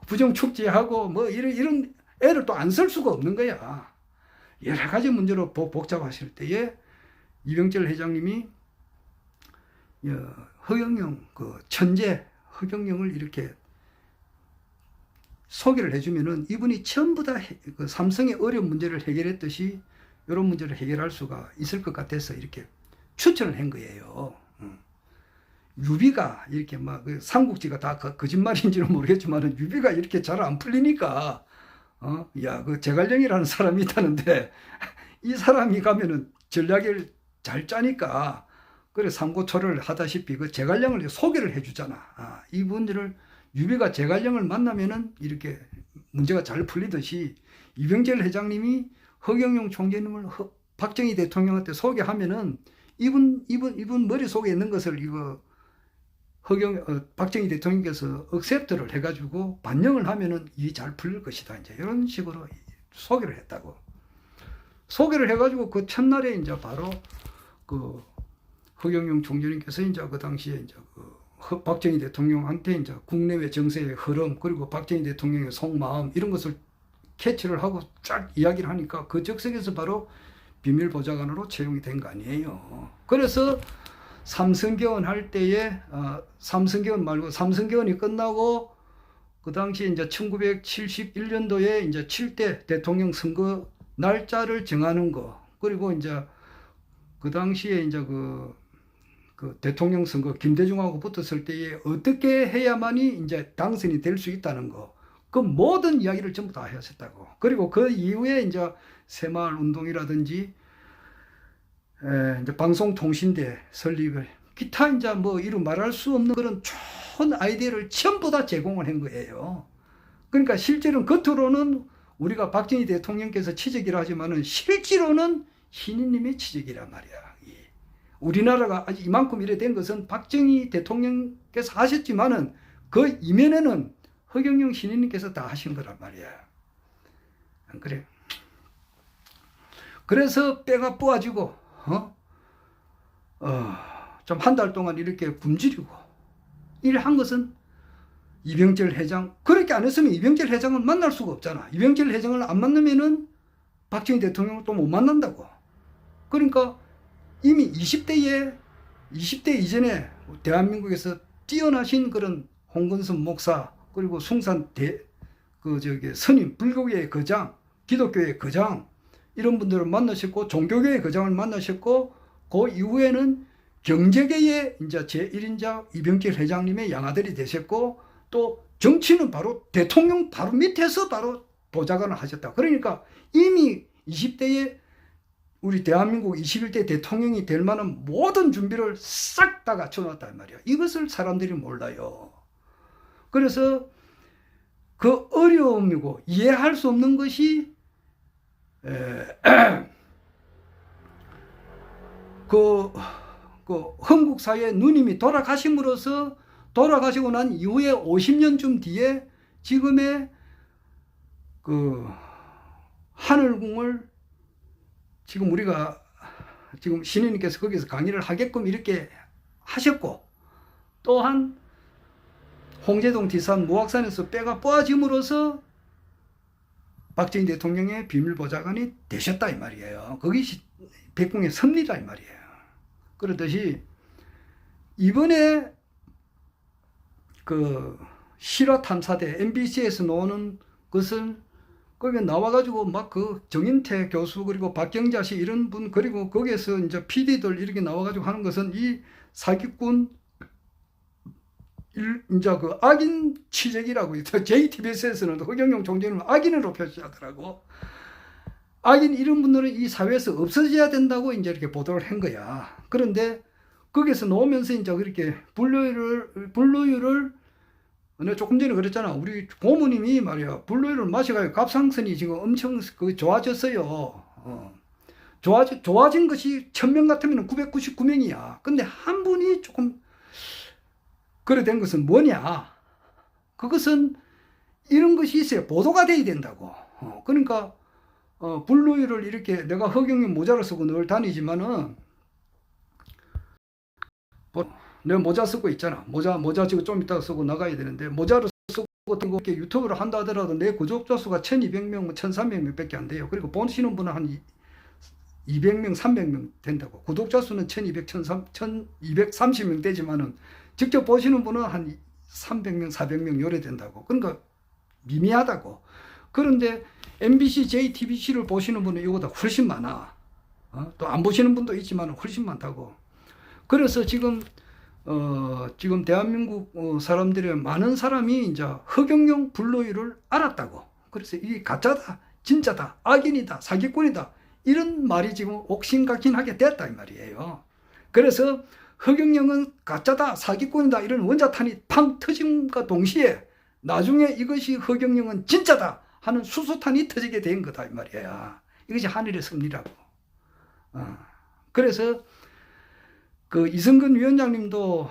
부정축제하고 뭐 이런 애를 또 안 쓸 수가 없는 거야. 여러 가지 문제로 복잡하실 때에 이병철 회장님이 허경영 그 천재 허경영을 이렇게 소개를 해주면은 이분이 전부 다 그 삼성의 어려운 문제를 해결했듯이 이런 문제를 해결할 수가 있을 것 같아서 이렇게 추천을 한 거예요. 유비가 이렇게 막 삼국지가 다 거짓말인지는 모르겠지만 유비가 이렇게 잘 안 풀리니까 그 제갈령이라는 사람이 있다는데 이 사람이 가면은 전략을 잘 짜니까 그래 삼고초를 하다시피 그 제갈령을 소개를 해주잖아. 이분들을 유비가 제갈령을 만나면은 이렇게 문제가 잘 풀리듯이 이병철 회장님이 허경영 총재님을 박정희 대통령한테 소개하면은 이분 머릿속에 있는 것을 박정희 대통령께서 억셉트를 해가지고 반영을 하면은 일이 잘 풀릴 것이다. 이제 이런 식으로 소개를 했다고. 소개를 해가지고 그 첫날에 이제 바로 그 허경영 총재님께서 이제 그 당시에 이제 그 박정희 대통령한테 이제 국내외 정세의 흐름 그리고 박정희 대통령의 속마음 이런 것을 캐치를 하고 쫙 이야기를 하니까 그 적석에서 바로 비밀보좌관으로 채용이 된 거 아니에요. 그래서 삼성개헌 할 때에 삼성개헌 말고 삼성개헌이 끝나고 그 당시 이제 1971년도에 이제 7대 대통령 선거 날짜를 정하는 거 그리고 이제 그 당시에 이제 그 대통령 선거 김대중하고 붙었을 때에 어떻게 해야만이 이제 당선이 될 수 있다는 거 그 모든 이야기를 전부 다 하셨다고. 그리고 그 이후에 이제 새마을 운동이라든지 이제 방송통신대 설립을 기타 이제 뭐 이루 말할 수 없는 그런 좋은 아이디어를 전부 다 제공을 한 거예요. 그러니까 실제로는 겉으로는 우리가 박정희 대통령께서 취재기라 하지만은 실제로는 신인님의 취재기란 말이야. 우리나라가 아직 이만큼 이래 된 것은 박정희 대통령께서 하셨지만은 그 이면에는 허경영 신인님께서 다 하신 거란 말이야. 안 그래? 그래서 뼈가 부어지고 좀 한 달 동안 이렇게 굶주리고 일한 것은 이병철 회장 그렇게 안 했으면 이병철 회장을 만날 수가 없잖아. 이병철 회장을 안 만나면은 박정희 대통령을 또 못 만난다고. 그러니까 이미 20대 이전에 대한민국에서 뛰어나신 그런 홍건선 목사 그리고 숭산 스님 불교계의 거장 기독교의 거장 이런 분들을 만나셨고 종교계의 거장을 만나셨고 그 이후에는 경제계의 이제 제1인자 이병철 회장님의 양아들이 되셨고 또 정치는 바로 대통령 바로 밑에서 바로 보좌관을 하셨다. 그러니까 이미 20대에 우리 대한민국 21대 대통령이 될 만한 모든 준비를 싹 다 갖춰놨단 말이야. 이것을 사람들이 몰라요. 그래서 그 어려움이고 이해할 수 없는 것이 그 한국 사회의 누님이 돌아가심으로써 돌아가시고 난 이후에 50년쯤 뒤에 지금의 그 하늘궁을 지금 우리가 지금 신인님께서 거기서 강의를 하게끔 이렇게 하셨고 또한 홍제동 뒷산 무악산에서 뼈가 뽑아짐으로써 박정희 대통령의 비밀보좌관이 되셨다 이 말이에요. 그것이 백궁의 섭리다 이 말이에요. 그렇듯이 이번에 그 실화탐사대 MBC에서 나오는 것은 거기에 나와가지고 막 그 정인태 교수 그리고 박경자 씨 이런 분 그리고 거기에서 이제 PD들 이렇게 나와가지고 하는 것은 이 사기꾼 이제 그 악인 취재기라고 JTBC에서는 허경영 총재는 악인으로 표시하더라고. 악인 이런 분들은 이 사회에서 없어져야 된다고 이제 이렇게 보도를 한 거야. 그런데 거기서 나오면서 이제 그렇게 분로율을 내가 조금 전에 그랬잖아. 우리 고모님이 말이야 분로율을 마셔가지고 갑상선이 지금 엄청 좋아졌어요. 좋아진 것이 1000명 같으면 999명이야. 근데 한 분이 조금 그래 된 것은 뭐냐? 그것은 이런 것이 있어야 보도가 돼야 된다고. 그러니까 분로율을 이렇게 내가 허경영 모자를 쓰고 늘 다니지만은 내가 모자 쓰고 있잖아. 모자 지금 좀 이따가 쓰고 나가야 되는데 모자를 쓰고 이렇게 유튜브를 한다 하더라도 내 구독자 수가 1200명, 1300명 밖에 안 돼요. 그리고 보시는 분은 한 200명, 300명 된다고. 구독자 수는 1230명 되지만은 직접 보시는 분은 한 300명, 400명 요래 된다고. 그러니까 미미하다고. 그런데 MBC, JTBC를 보시는 분은 이거보다 훨씬 많아. 또 안 보시는 분도 있지만 훨씬 많다고. 그래서 지금 대한민국 사람들의 많은 사람이 이제 허경영 불로이를 알았다고. 그래서 이게 가짜다, 진짜다, 악인이다, 사기꾼이다. 이런 말이 지금 옥신각신하게 됐다 이 말이에요. 그래서 허경영은 가짜다, 사기꾼이다 이런 원자탄이 팡 터짐과 동시에 나중에 이것이 허경영은 진짜다 하는 수소탄이 터지게 된 거다 이 말이야. 이것이 하늘의 섭리라고. 그래서 그 이성근 위원장님도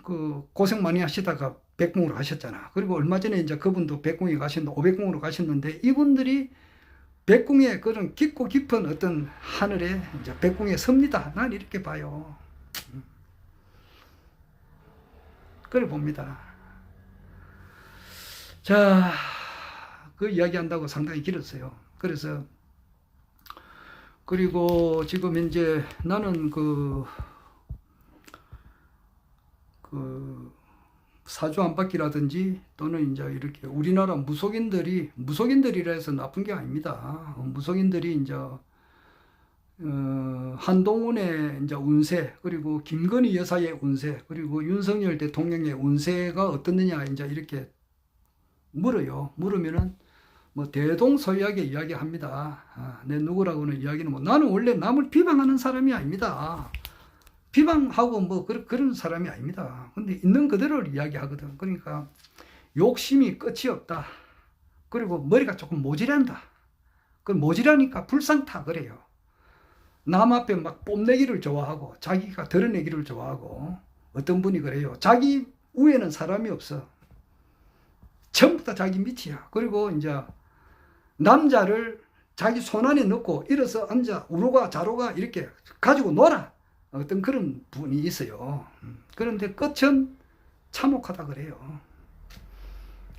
그 고생 많이 하시다가 백궁으로 가셨잖아. 그리고 얼마 전에 이제 그분도 백궁에 가셨는데, 오백궁으로 가셨는데, 이분들이 백궁의 그런 깊고 깊은 어떤 하늘에 이제 백궁에 섭니다. 난 이렇게 봐요. 그래 봅니다. 자, 그 이야기 한다고 상당히 길었어요. 그래서, 그리고 지금 이제 나는 사주 안팎이라든지 또는 이제 이렇게 우리나라 무속인들이라 해서 나쁜 게 아닙니다. 무속인들이 이제 한동훈의 이제 운세, 그리고 김건희 여사의 운세, 그리고 윤석열 대통령의 운세가 어떻느냐 이제 이렇게 물어요. 물으면은 뭐 대동소이하게 이야기합니다. 내 누구라고는 이야기는 뭐, 나는 원래 남을 비방하는 사람이 아닙니다. 비방하고 뭐 그런 사람이 아닙니다. 근데 있는 그대로를 이야기하거든. 그러니까 욕심이 끝이 없다. 그리고 머리가 조금 모질한다. 그 모질하니까 불상타 그래요. 남 앞에 막 뽐내기를 좋아하고 자기가 드러내기를 좋아하고. 어떤 분이 그래요. 자기 위에는 사람이 없어. 전부 다 자기 밑이야. 그리고 이제 남자를 자기 손안에 넣고 일어서 앉아 우로가 자로가 이렇게 가지고 놀아. 어떤 그런 분이 있어요. 그런데 끝은 참혹하다 그래요.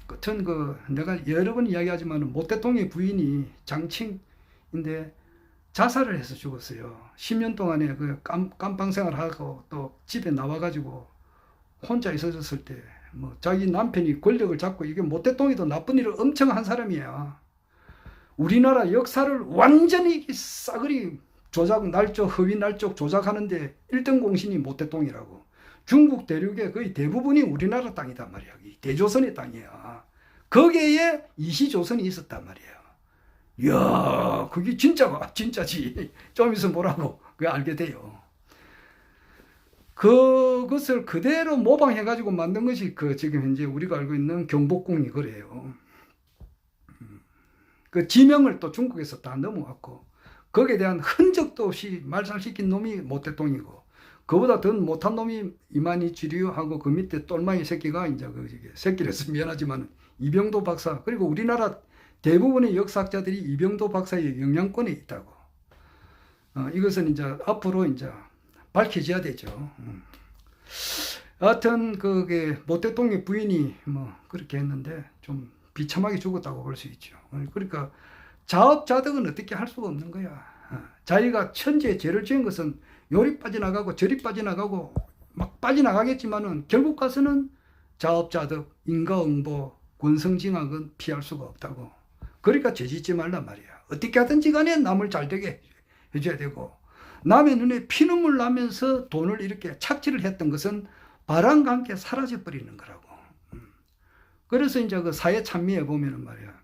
끝은 내가 여러 번 이야기하지만 모태통의 부인이 장칭인데 자살을 해서 죽었어요. 10년 동안에 그 깜빵 생활하고 또 집에 나와가지고 혼자 있어졌을 때 뭐 자기 남편이 권력을 잡고, 이게 모태통이도 나쁜 일을 엄청 한 사람이야. 우리나라 역사를 완전히 싸그리 날쪽, 허위 날쪽 조작하는데 1등 공신이 모태통이라고. 중국 대륙의 거의 대부분이 우리나라 땅이단 말이야. 대조선의 땅이야. 거기에 이시조선이 있었단 말이야. 이야, 그게 진짜지. 좀 있으면 뭐라고 그게 알게 돼요. 그것을 그대로 모방해가지고 만든 것이 지금 현재 우리가 알고 있는 경복궁이 그래요. 그 지명을 또 중국에서 다 넘어왔고, 거기에 대한 흔적도 없이 말살시킨 놈이 모태통이고, 그보다 더 못한 놈이 이만희지류하고 그 밑에 똘마이 새끼가 이제 새끼를 해서 미안하지만 이병도 박사, 그리고 우리나라 대부분의 역사학자들이 이병도 박사의 영향권에 있다고. 이것은 이제 앞으로 이제 밝혀져야 되죠. 하여튼 그게 모태통의 부인이 뭐 그렇게 했는데 좀 비참하게 죽었다고 볼 수 있죠. 그러니까 자업자득은 어떻게 할 수가 없는 거야. 자기가 천지에 죄를 지은 것은 요리 빠져나가고 저리 빠져나가고 막 빠져나가겠지만은 결국 가서는 자업자득, 인과응보, 권성징악은 피할 수가 없다고. 그러니까 죄짓지 말란 말이야. 어떻게 하든지 간에 남을 잘되게 해줘야 되고, 남의 눈에 피눈물 나면서 돈을 이렇게 착취를 했던 것은 바람과 함께 사라져 버리는 거라고. 그래서 이제 그 사회 찬미에 보면은 말이야.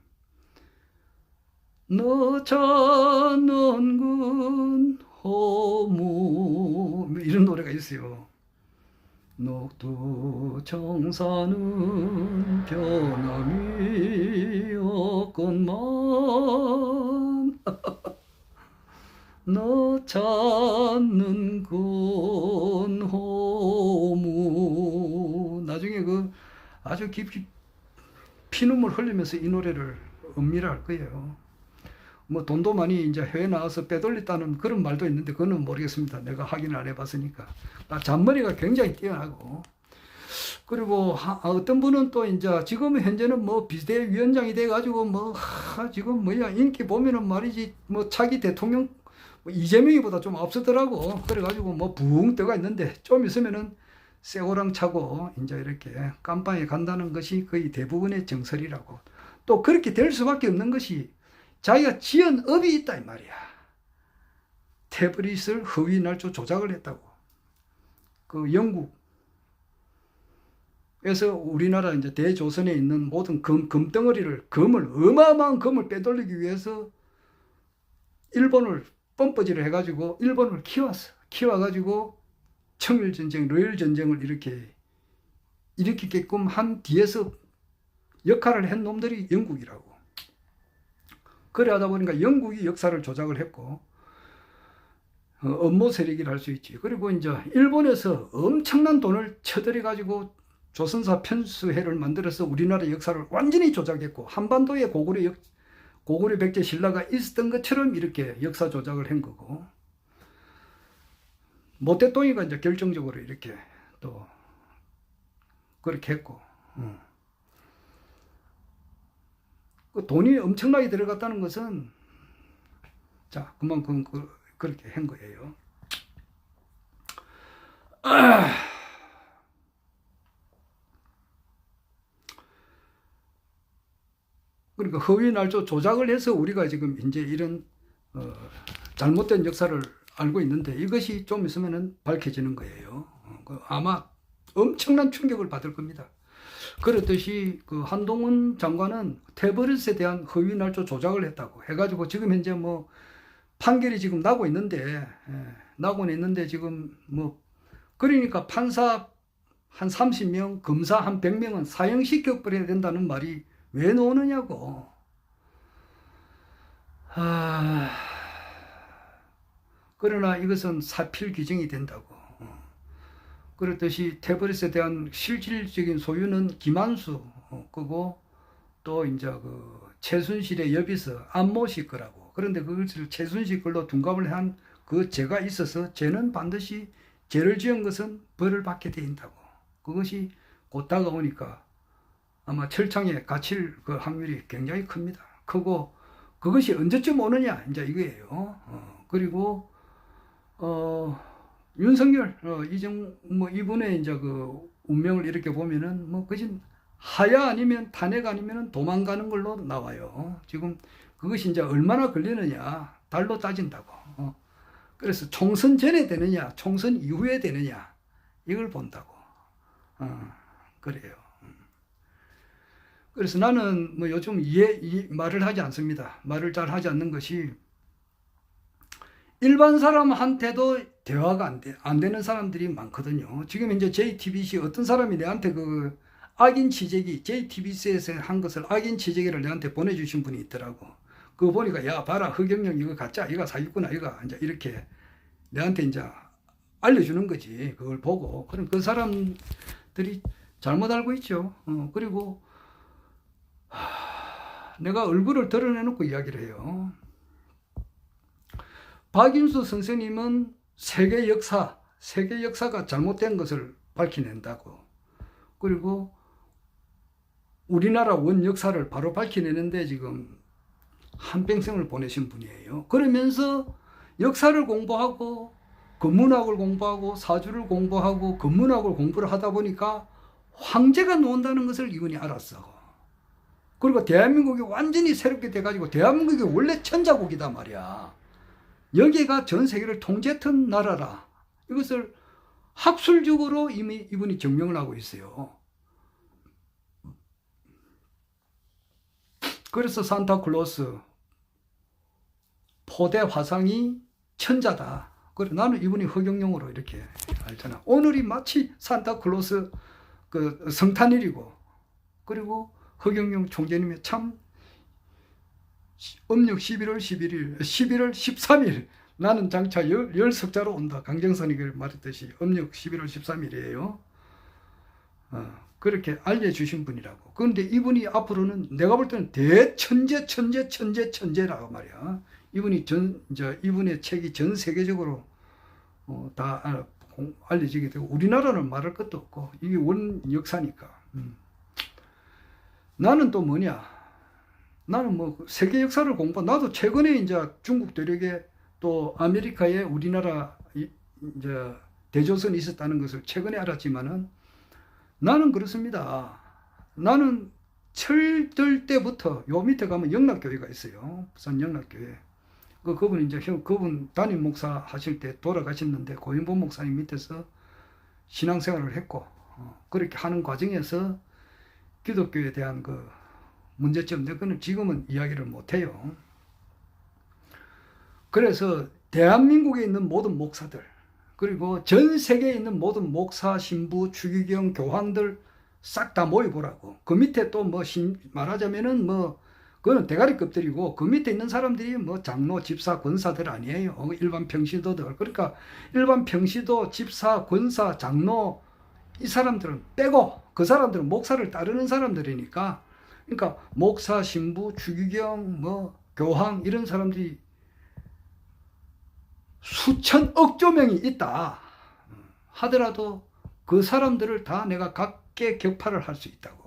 너 찾는 호무 이런 노래가 있어요. 녹두청사는 변함이 없건만 너 찾는 건 호무. 나중에 아주 깊이 피눈물 흘리면서 이 노래를 음미할 거예요. 뭐 돈도 많이 이제 해외 나와서 빼돌렸다는 그런 말도 있는데 그거는 모르겠습니다. 내가 확인을 안 해봤으니까. 잔머리가 굉장히 뛰어나고. 그리고 어떤 분은 또 이제 지금 현재는 뭐 비대위원장이 돼가지고 지금 인기 보면은 말이지 차기 대통령 이재명이보다 좀 앞서더라고. 그래가지고 붕 떠가 있는데 좀 있으면은 쇠고랑 차고 이제 이렇게 깜빵에 간다는 것이 거의 대부분의 정설이라고. 또 그렇게 될 수밖에 없는 것이 자기가 지은 업이 있다 이 말이야. 태블릿을 허위 날조 조작을 했다고. 그 영국에서 우리나라 이제 대조선에 있는 모든 금덩어리를 어마어마한 금을 빼돌리기 위해서 일본을 뻔뻔질을 해가지고 일본을 키워가지고 청일전쟁, 러일전쟁을 일으키게끔 한 뒤에서 역할을 한 놈들이 영국이라고. 그래 하다 보니까 영국이 역사를 조작을 했고, 업무 세력이라 할 수 있지. 그리고 이제 일본에서 엄청난 돈을 쳐들여 가지고 조선사 편수회를 만들어서 우리나라 역사를 완전히 조작했고, 한반도에 고구려 백제 신라가 있었던 것처럼 이렇게 역사 조작을 한 거고, 모태똥이가 이제 결정적으로 이렇게 또 그렇게 했고, 그 돈이 엄청나게 들어갔다는 것은 자 그만큼 그렇게 한 거예요. 그러니까 허위 날조 조작을 해서 우리가 지금 이제 이런 잘못된 역사를 알고 있는데, 이것이 좀 있으면은 밝혀지는 거예요. 아마 엄청난 충격을 받을 겁니다. 그렇듯이 그 한동훈 장관은 태블릿에 대한 허위 날조 조작을 했다고 해가지고 지금 현재 뭐 판결이 지금 나고 있는데, 지금 뭐 그러니까 판사 한 30명, 검사 한 100명은 사형시켜버려야 된다는 말이 왜 나오느냐고. 그러나 이것은 사필 규정이 된다고. 그렇듯이 태블릿에 대한 실질적인 소유는 김한수 거고, 또 이제 그 최순실의 여비서 안모씨 거라고. 그런데 그것을 최순실 걸로 둔갑을 한 그 죄가 있어서 죄는 반드시 죄를 지은 것은 벌을 받게 된다고. 그것이 곧 다가오니까 아마 철창에 갇힐 그 확률이 굉장히 큽니다. 크고, 그것이 언제쯤 오느냐 이제 이거예요. 그리고 윤석열 이분의 이제 그 운명을 이렇게 보면은 뭐 그진 하야 아니면 탄핵 아니면 도망가는 걸로 나와요. 지금 그것이 이제 얼마나 걸리느냐 달로 따진다고. 그래서 총선 전에 되느냐 총선 이후에 되느냐 이걸 본다고. 그래요. 그래서 나는 뭐 요즘 말을 하지 않습니다. 말을 잘 하지 않는 것이, 일반 사람한테도 대화가 안 되는 사람들이 많거든요. 지금 이제 JTBC 어떤 사람이 내한테 그 악인 취재기, JTBC에서 한 것을 악인 취재기를 내한테 보내주신 분이 있더라고. 그거 보니까 야 봐라 허경영 이거 가짜, 이거 사기꾼아, 이거 이제 이렇게 내한테 이제 알려주는 거지. 그걸 보고. 그럼 그 사람들이 잘못 알고 있죠. 그리고 내가 얼굴을 드러내놓고 이야기를 해요. 박인수 선생님은 세계 역사가 잘못된 것을 밝혀낸다고. 그리고 우리나라 원 역사를 바로 밝혀내는데 지금 한평생을 보내신 분이에요. 그러면서 역사를 공부하고 건문학을 공부하고 사주를 공부하고 건문학을 공부를 하다 보니까 황제가 나온다는 것을 이분이 알았어. 그리고 대한민국이 완전히 새롭게 돼가지고, 대한민국이 원래 천자국이다 말이야. 여기가 전 세계를 통제했던 나라라. 이것을 학술적으로 이미 이분이 증명을 하고 있어요. 그래서 산타클로스 포대 화상이 천자다. 그래 나는 이분이 허경영으로 이렇게 알잖아. 오늘이 마치 산타클로스 그 성탄일이고, 그리고 허경영 총재님이 참 음력 11월 11일, 11월 13일 나는 장차 열 석자로 온다. 강정선이 말했듯이 음력 11월 13일이에요. 그렇게 알려주신 분이라고. 그런데 이분이 앞으로는 내가 볼 때는 천재라고 말이야. 이분이 이분의 책이 전 세계적으로 다 알려지게 되고, 우리나라는 말할 것도 없고, 이게 원 역사니까. 나는 또 뭐냐? 나는 뭐 세계 역사를 나도 최근에 이제 중국 대륙에 또 아메리카에 우리나라 이제 대조선이 있었다는 것을 최근에 알았지만은, 나는 그렇습니다. 나는 철들 때부터 요 밑에 가면 영락교회가 있어요. 부산 영락교회. 그분 이제 그분 담임 목사 하실 때 돌아가셨는데, 고인보 목사님 밑에서 신앙생활을 했고, 그렇게 하는 과정에서 기독교에 대한 그 문제점, 그는 지금은 이야기를 못해요. 그래서 대한민국에 있는 모든 목사들, 그리고 전 세계에 있는 모든 목사, 신부, 추기경, 교황들 싹 다 모여보라고. 그 밑에 또 뭐 말하자면은 뭐 그거는 대가리급들이고 그 밑에 있는 사람들이 뭐 장로, 집사, 권사들 아니에요. 일반 평시도들. 그러니까 일반 평시도, 집사, 권사, 장로 이 사람들은 빼고 그 사람들은 목사를 따르는 사람들이니까 그러니까 목사, 신부, 주기경, 뭐 교황 이런 사람들이 수천억 조명이 있다 하더라도 그 사람들을 다 내가 각계 격파를 할 수 있다고.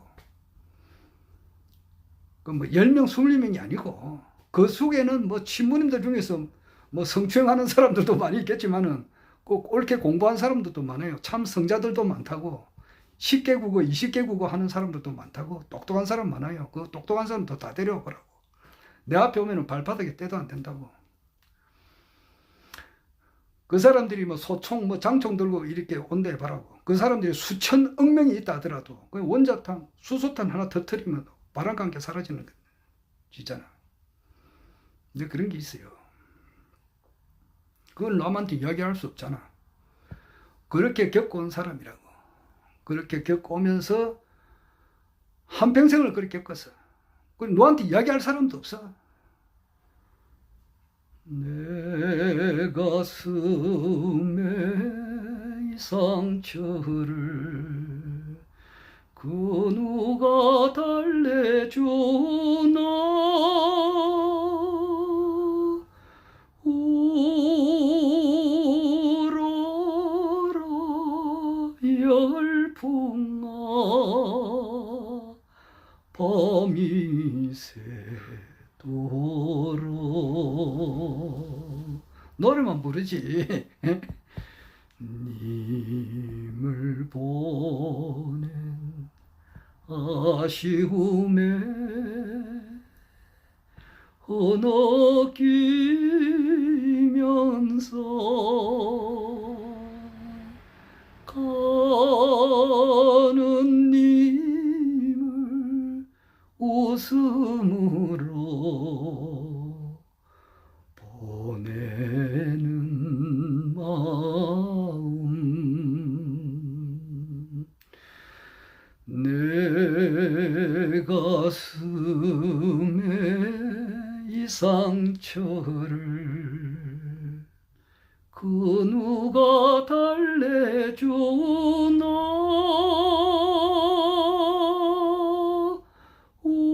그 뭐 10명, 20명이 아니고 그 속에는 뭐 신부님들 중에서 뭐 성추행하는 사람들도 많이 있겠지만은 꼭 옳게 공부한 사람들도 많아요. 참 성자들도 많다고. 10개 국어, 20개 국어 하는 사람들도 많다고. 똑똑한 사람 많아요. 그 똑똑한 사람도 다 데려오라고. 내 앞에 오면은 발바닥에 떼도 안 된다고. 그 사람들이 뭐 소총, 뭐 장총 들고 이렇게 온대 봐라고. 그 사람들이 수천억 명이 있다 하더라도 그 원자탄, 수소탄 하나 터뜨리면 바람과 함께 사라지는 거잖아. 이제 그런 게 있어요. 그걸 남한테 이야기할 수 없잖아. 그렇게 겪어온 사람이라고. 그렇게 겪어오면서 한평생을 그렇게 겪었어. 너한테 이야기할 사람도 없어. 내 가슴에 이 상처를 그 누가 달래주나 울어라 열풍아 밤이 새도록 노래만 부르지. 님을 보낸 아쉬움에 흐느끼면서 가는 님을 웃음으로 보내는 마음 내 가슴에 이 상처를 그 누가 달래주나 울어라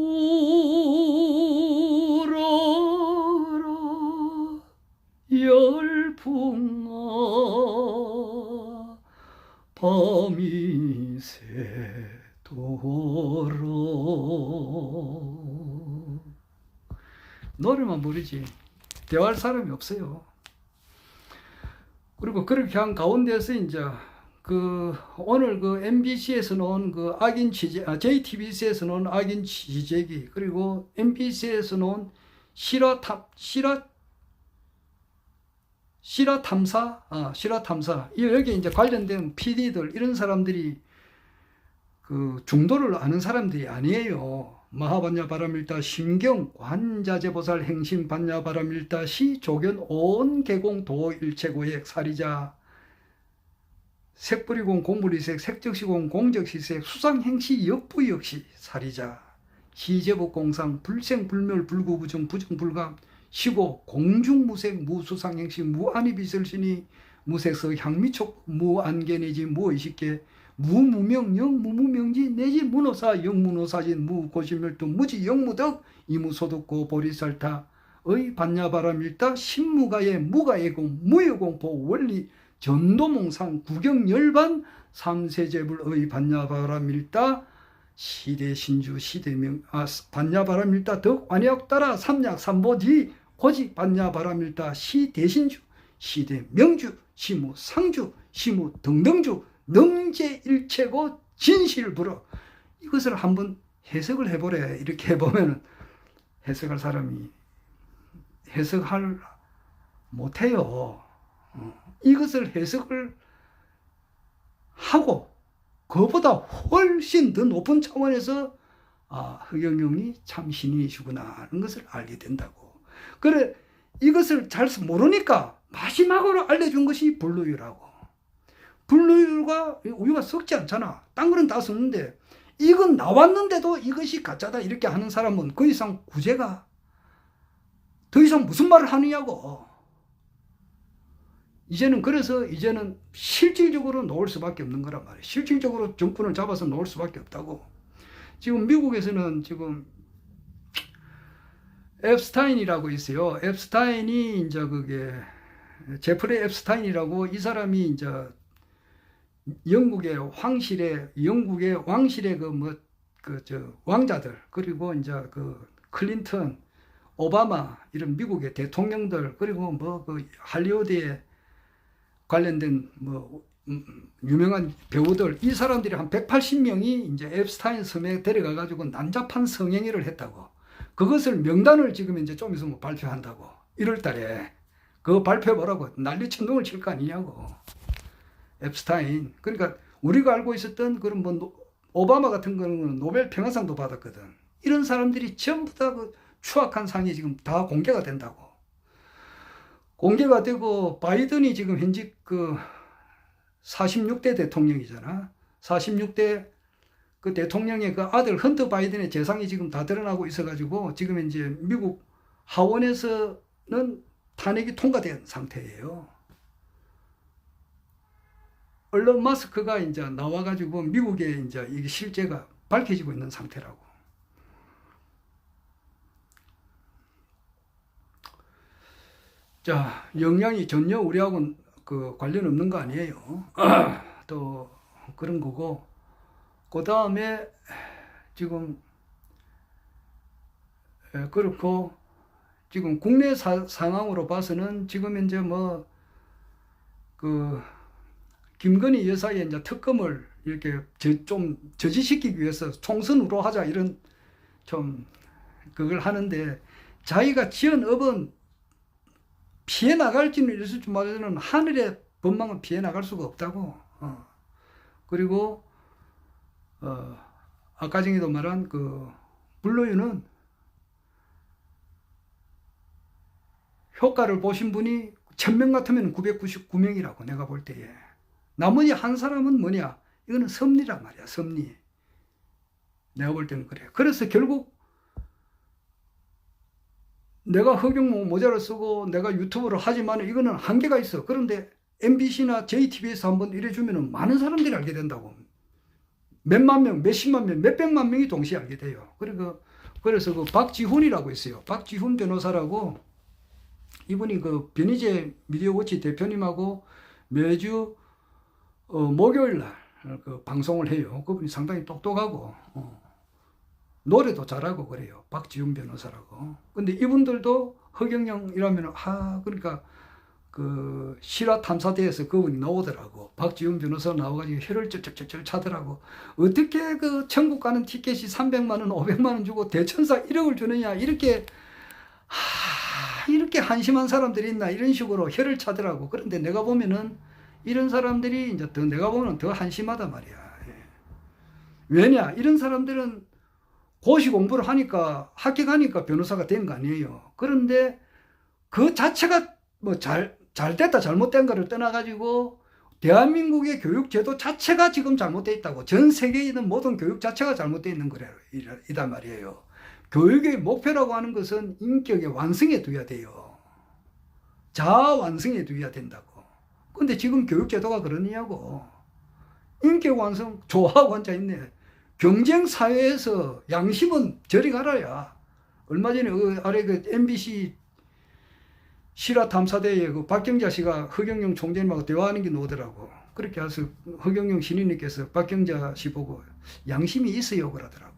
열풍아 밤이 새도록 노래만 부르지 대화할 사람이 없어요. 그리고 그렇게 한 가운데서 이제 오늘 MBC에서 나온 악인 취재, JTBC에서 나온 악인 취재기, 그리고 MBC에서 나온 실화탐사, 여기 이제 관련된 PD들, 이런 사람들이 중도를 아는 사람들이 아니에요. 마하반야바라밀다 심경 관자재보살 행심 반야바라밀다 시 조견 온 개공 도일체고액 사리자 색불이공 공불이색 색적시공 공적시색 수상행시 역부역시 사리자 시제법공상 불생불멸 불구부정 부정불감 시고 공중무색 무수상행시 무안이비설신이 무색서 향미촉 무안개내지 무의식계 무무명 영무무명지 내지 문호사 영문호사진 무고시멸도 무지 영무덕 이무소득고 보리살타 의 반야바라밀다 신무가의 무가예공 무여공포 원리 전도몽상 구경열반 삼세제불의 반야바라밀다 시대신주 시대명 반야바라밀다 덕완약 따라 삼약 삼보지 고지 반야바라밀다 시대신주 시대명주 시무상주 시무등등주 능제일체고 진실불어. 이것을 한번 해석을 해보래. 이렇게 해보면 해석할 사람이 해석할 못해요. 이것을 해석을 하고 그보다 훨씬 더 높은 차원에서 흑영룡이 참 신이시구나 하는 것을 알게 된다고. 그래 이것을 잘 모르니까 마지막으로 알려준 것이 불루유라고. 불루유가 우유가 썩지 않잖아. 딴 거는 다 썩는데 이건 나왔는데도 이것이 가짜다 이렇게 하는 사람은 그 이상 구제가 더 이상 무슨 말을 하느냐고. 그래서 이제는 실질적으로 놓을 수밖에 없는 거란 말이에요. 실질적으로 정권을 잡아서 놓을 수밖에 없다고. 지금 미국에서는 지금 앱스타인이라고 있어요. 앱스타인이 이제 그게 제프리 앱스타인이라고, 이 사람이 이제 영국의 왕실의 왕자들, 그리고 이제 그 클린턴, 오바마 이런 미국의 대통령들, 그리고 뭐 그 할리우드에 관련된 뭐 유명한 배우들, 이 사람들이 한 180명이 이제 앱스타인 섬에 데려가 가지고 난잡한 성행위를 했다고. 그것을 명단을 지금 이제 좀 있으면 발표한다고. 1월 달에 그거 발표해 보라고. 난리 천둥을 칠 거 아니냐고. 앱스타인. 그러니까 우리가 알고 있었던 그런 뭐 오바마 같은 거는 노벨 평화상도 받았거든. 이런 사람들이 전부 다 그 추악한 상이 지금 다 공개가 된다고. 공개가 되고, 바이든이 지금 현직 그 46대 대통령이잖아. 46대 그 대통령의 그 아들 헌터 바이든의 재산이 지금 다 드러나고 있어가지고, 지금 이제 미국 하원에서는 탄핵이 통과된 상태예요. 일론 마스크가 이제 나와가지고 미국의 이제 이게 실제가 밝혀지고 있는 상태라고. 자, 영향이 전혀 우리하고는 그 관련 없는 거 아니에요. 또 그런 거고, 그 다음에 지금 그렇고, 지금 국내 상황으로 봐서는 지금 이제 뭐 그 김건희 여사의 이제 특검을 이렇게 좀 저지시키기 위해서 총선으로 하자 이런 좀 그걸 하는데, 자기가 지은 업은 피해 나갈지는 있을 줄 모르는 하늘의 법망은 피해 나갈 수가 없다고. 그리고 아까 전에도 말한 그 블루유는 효과를 보신 분이 1000명 같으면 999명이라고 내가 볼 때에. 나머지 한 사람은 뭐냐? 이거는 섭리란 말이야, 섭리. 내가 볼 때는 그래. 그래서 결국 내가 허경영 모자를 쓰고 내가 유튜브를 하지만 이거는 한계가 있어. 그런데 MBC나 JTBC에서 한번 이래주면 많은 사람들이 알게 된다고. 몇만 명, 몇십만 명, 몇백만 명이 동시에 알게 돼요. 그래서 그 박지훈이라고 있어요. 박지훈 변호사라고, 이분이 그 변희재 미디어워치 대표님하고 매주 목요일 날 그 방송을 해요. 그분이 상당히 똑똑하고 노래도 잘하고 그래요. 박지훈 변호사라고. 근데 이분들도 허경영이라면 그러니까 그 실화 탐사대에서 그분이 나오더라고. 박지훈 변호사 나와가지고 혀를 쩔쩔쩔 차더라고. 어떻게 그 천국 가는 티켓이 300만 원, 500만 원 주고 대천사 1억을 주느냐, 이렇게 한심한 사람들이 있나, 이런 식으로 혀를 차더라고. 그런데 내가 보면은 이런 사람들이 이제 내가 보면 더 한심하단 말이야. 왜냐? 이런 사람들은 고시 공부를 하니까, 합격하니까 변호사가 된 거 아니에요. 그런데 그 자체가 뭐 잘 됐다 잘못된 거를 떠나가지고 대한민국의 교육제도 자체가 지금 잘못되어 있다고. 전 세계에 있는 모든 교육 자체가 잘못되어 있는 거래 이단 말이에요. 교육의 목표라고 하는 것은 인격의 완성에 두어야 돼요. 자아 완성에 두어야 된다고. 근데 지금 교육제도가 그러냐고. 인격 완성 좋아하고 앉아있네. 경쟁사회에서 양심은 저리 가라야. 얼마 전에 아래 그 MBC 실화탐사대에 그 박경자 씨가 허경영 총재님하고 대화하는 게 나오더라고. 그렇게 해서 허경영 신인님께서 박경자 씨 보고 양심이 있어요 그러더라고.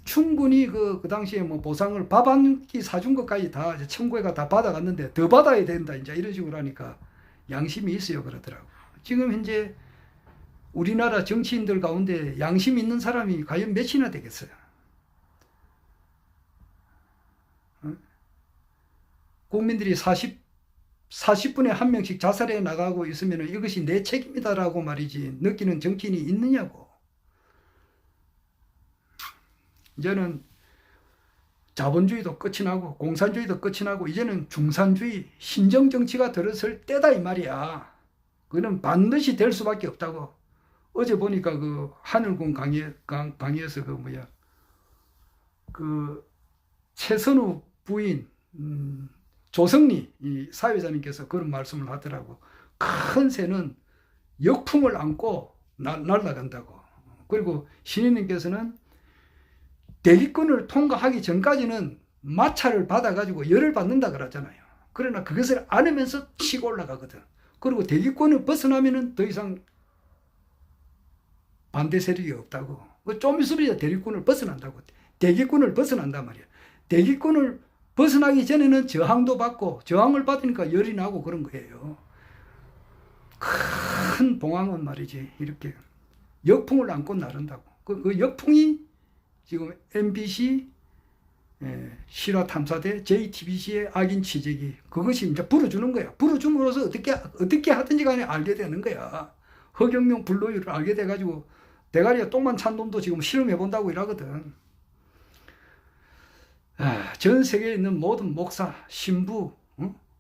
충분히 그 당시에 뭐 보상을 밥 한 끼 사준 것까지 다 이제 청구회가 다 받아갔는데 더 받아야 된다 이제 이런 식으로 하니까 양심이 있어요 그러더라고. 지금 현재 우리나라 정치인들 가운데 양심 있는 사람이 과연 몇이나 되겠어요? 국민들이 40분에 한 명씩 자살해 나가고 있으면 이것이 내 책임이다라고 말이지 느끼는 정치인이 있느냐고. 이제는 자본주의도 끝이 나고 공산주의도 끝이 나고 이제는 중산주의 신정정치가 들어설 때다 이 말이야. 그거는 반드시 될 수밖에 없다고. 어제 보니까 그 하늘군 강의에서 그 뭐야 그 최선우 부인 조성리 이 사회자님께서 그런 말씀을 하더라고. 큰 새는 역풍을 안고 날아간다고. 그리고 신인님께서는 대기권을 통과하기 전까지는 마찰을 받아가지고 열을 받는다 그러잖아요. 그러나 그것을 안으면서 치고 올라가거든. 그리고 대기권을 벗어나면은 더 이상 반대 세력이 없다고. 좀 있으면 대기권을 벗어난다고. 대기권을 벗어난단 말이야. 대기권을 벗어나기 전에는 저항도 받고, 저항을 받으니까 열이 나고 그런 거예요. 큰 봉황은 말이지, 이렇게 역풍을 안고 나른다고. 그 역풍이 지금 MBC 실화 탐사대 JTBC의 악인 취재기, 그것이 이제 불어주는 거야. 불어줌으로써 어떻게 하든지 간에 알게 되는 거야. 허경영 불로이를 알게 돼가지고 대가리에 똥만 찬 놈도 지금 실험해 본다고 이러거든. 전 세계에 있는 모든 목사, 신부,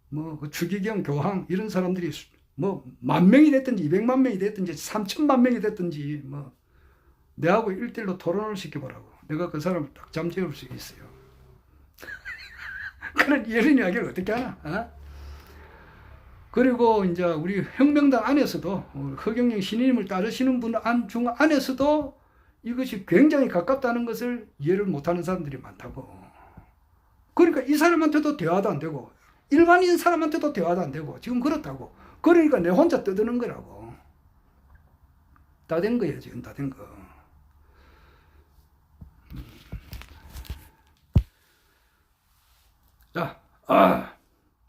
뭐 추기경 교황 이런 사람들이 뭐 10,000명이 됐든지 200만 명이 됐든지 3,000만 명이 됐든지 뭐 내하고 1대1로 토론을 시켜보라고. 내가 그 사람을 딱 잠재울 수 있어요. 그런 이런 이야기를 어떻게 하나? 그리고 이제 우리 혁명당 안에서도 허경영 신임을 따르시는 분 중 안에서도 이것이 굉장히 가깝다는 것을 이해를 못하는 사람들이 많다고. 그러니까 이 사람한테도 대화도 안 되고 일반인 사람한테도 대화도 안 되고 지금 그렇다고. 그러니까 내 혼자 떠드는 거라고. 다 된 거예요, 지금 다 된 거. 자,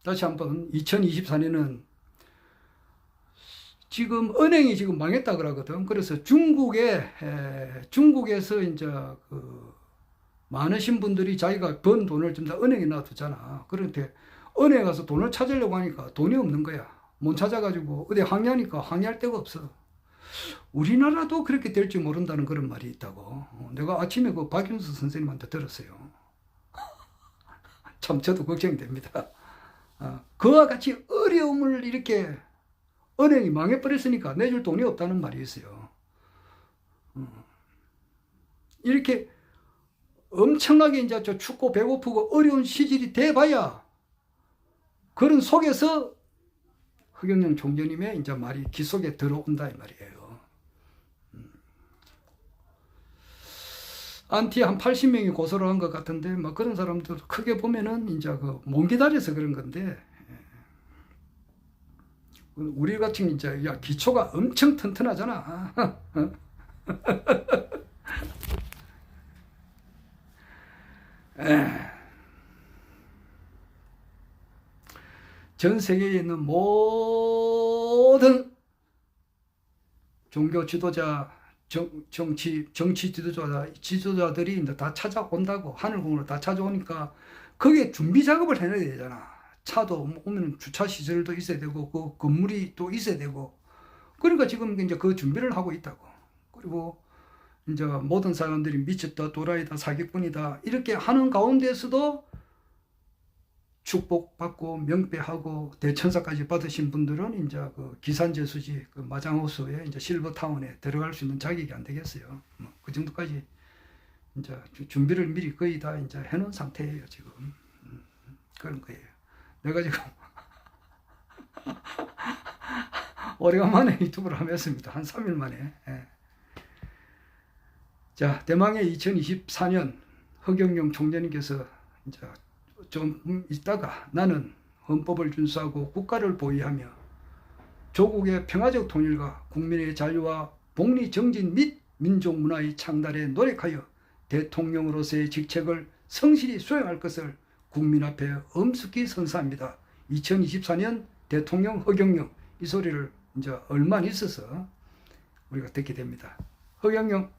다시 한번 2024년은 지금 은행이 지금 망했다 그러거든. 그래서 중국에서 이제 그 많으신 분들이 자기가 번 돈을 좀 다 은행에 놔두잖아. 그런데 은행에 가서 돈을 찾으려고 하니까 돈이 없는 거야. 못 찾아가지고 어디 항의하니까 항의할 데가 없어. 우리나라도 그렇게 될지 모른다는 그런 말이 있다고. 내가 아침에 그 박윤수 선생님한테 들었어요. 참 저도 걱정이 됩니다. 그와 같이 어려움을 이렇게 은행이 망해버렸으니까 내줄 돈이 없다는 말이 있어요. 이렇게 엄청나게 이제 저 춥고 배고프고 어려운 시절이 돼봐야 그런 속에서 허경영 총재님의 이제 말이 귀 속에 들어온다 이 말이에요. 안티 한 80명이 고소를 한 것 같은데 막 그런 사람들 크게 보면은 이제 그 못 기다려서 그런 건데 우리 같은 이제 야 기초가 엄청 튼튼하잖아. 전 세계에 있는 모든 종교 지도자, 정치 지도자들이 이제 다 찾아온다고. 하늘궁으로 다 찾아오니까 거기에 준비 작업을 해놔야 되잖아. 차도 오면 주차 시설도 있어야 되고 그 건물이 또 있어야 되고. 그러니까 지금 이제 그 준비를 하고 있다고. 그리고 이제 모든 사람들이 미쳤다, 도라이다, 사기꾼이다 이렇게 하는 가운데서도 축복받고 명패하고 대천사까지 받으신 분들은 이제 그 기산제수지 그 마장호수에 이제 실버타운에 들어갈 수 있는 자격이 안 되겠어요. 그 정도까지 이제 준비를 미리 거의 다 이제 해놓은 상태예요 지금. 그런 거예요. 내가 지금 오래간만에 유튜브를 하면 했습니다. 한 3일 만에. 예. 자, 대망의 2024년 허경영 총재님께서 이제 좀 있다가 나는 헌법을 준수하고 국가를 보위하며 조국의 평화적 통일과 국민의 자유와 복리 정진 및 민족 문화의 창달에 노력하여 대통령으로서의 직책을 성실히 수행할 것을 국민 앞에 엄숙히 선사합니다. 2024년 대통령 허경영 이 소리를 이제 얼마 안 있어서 우리가 듣게 됩니다. 허경영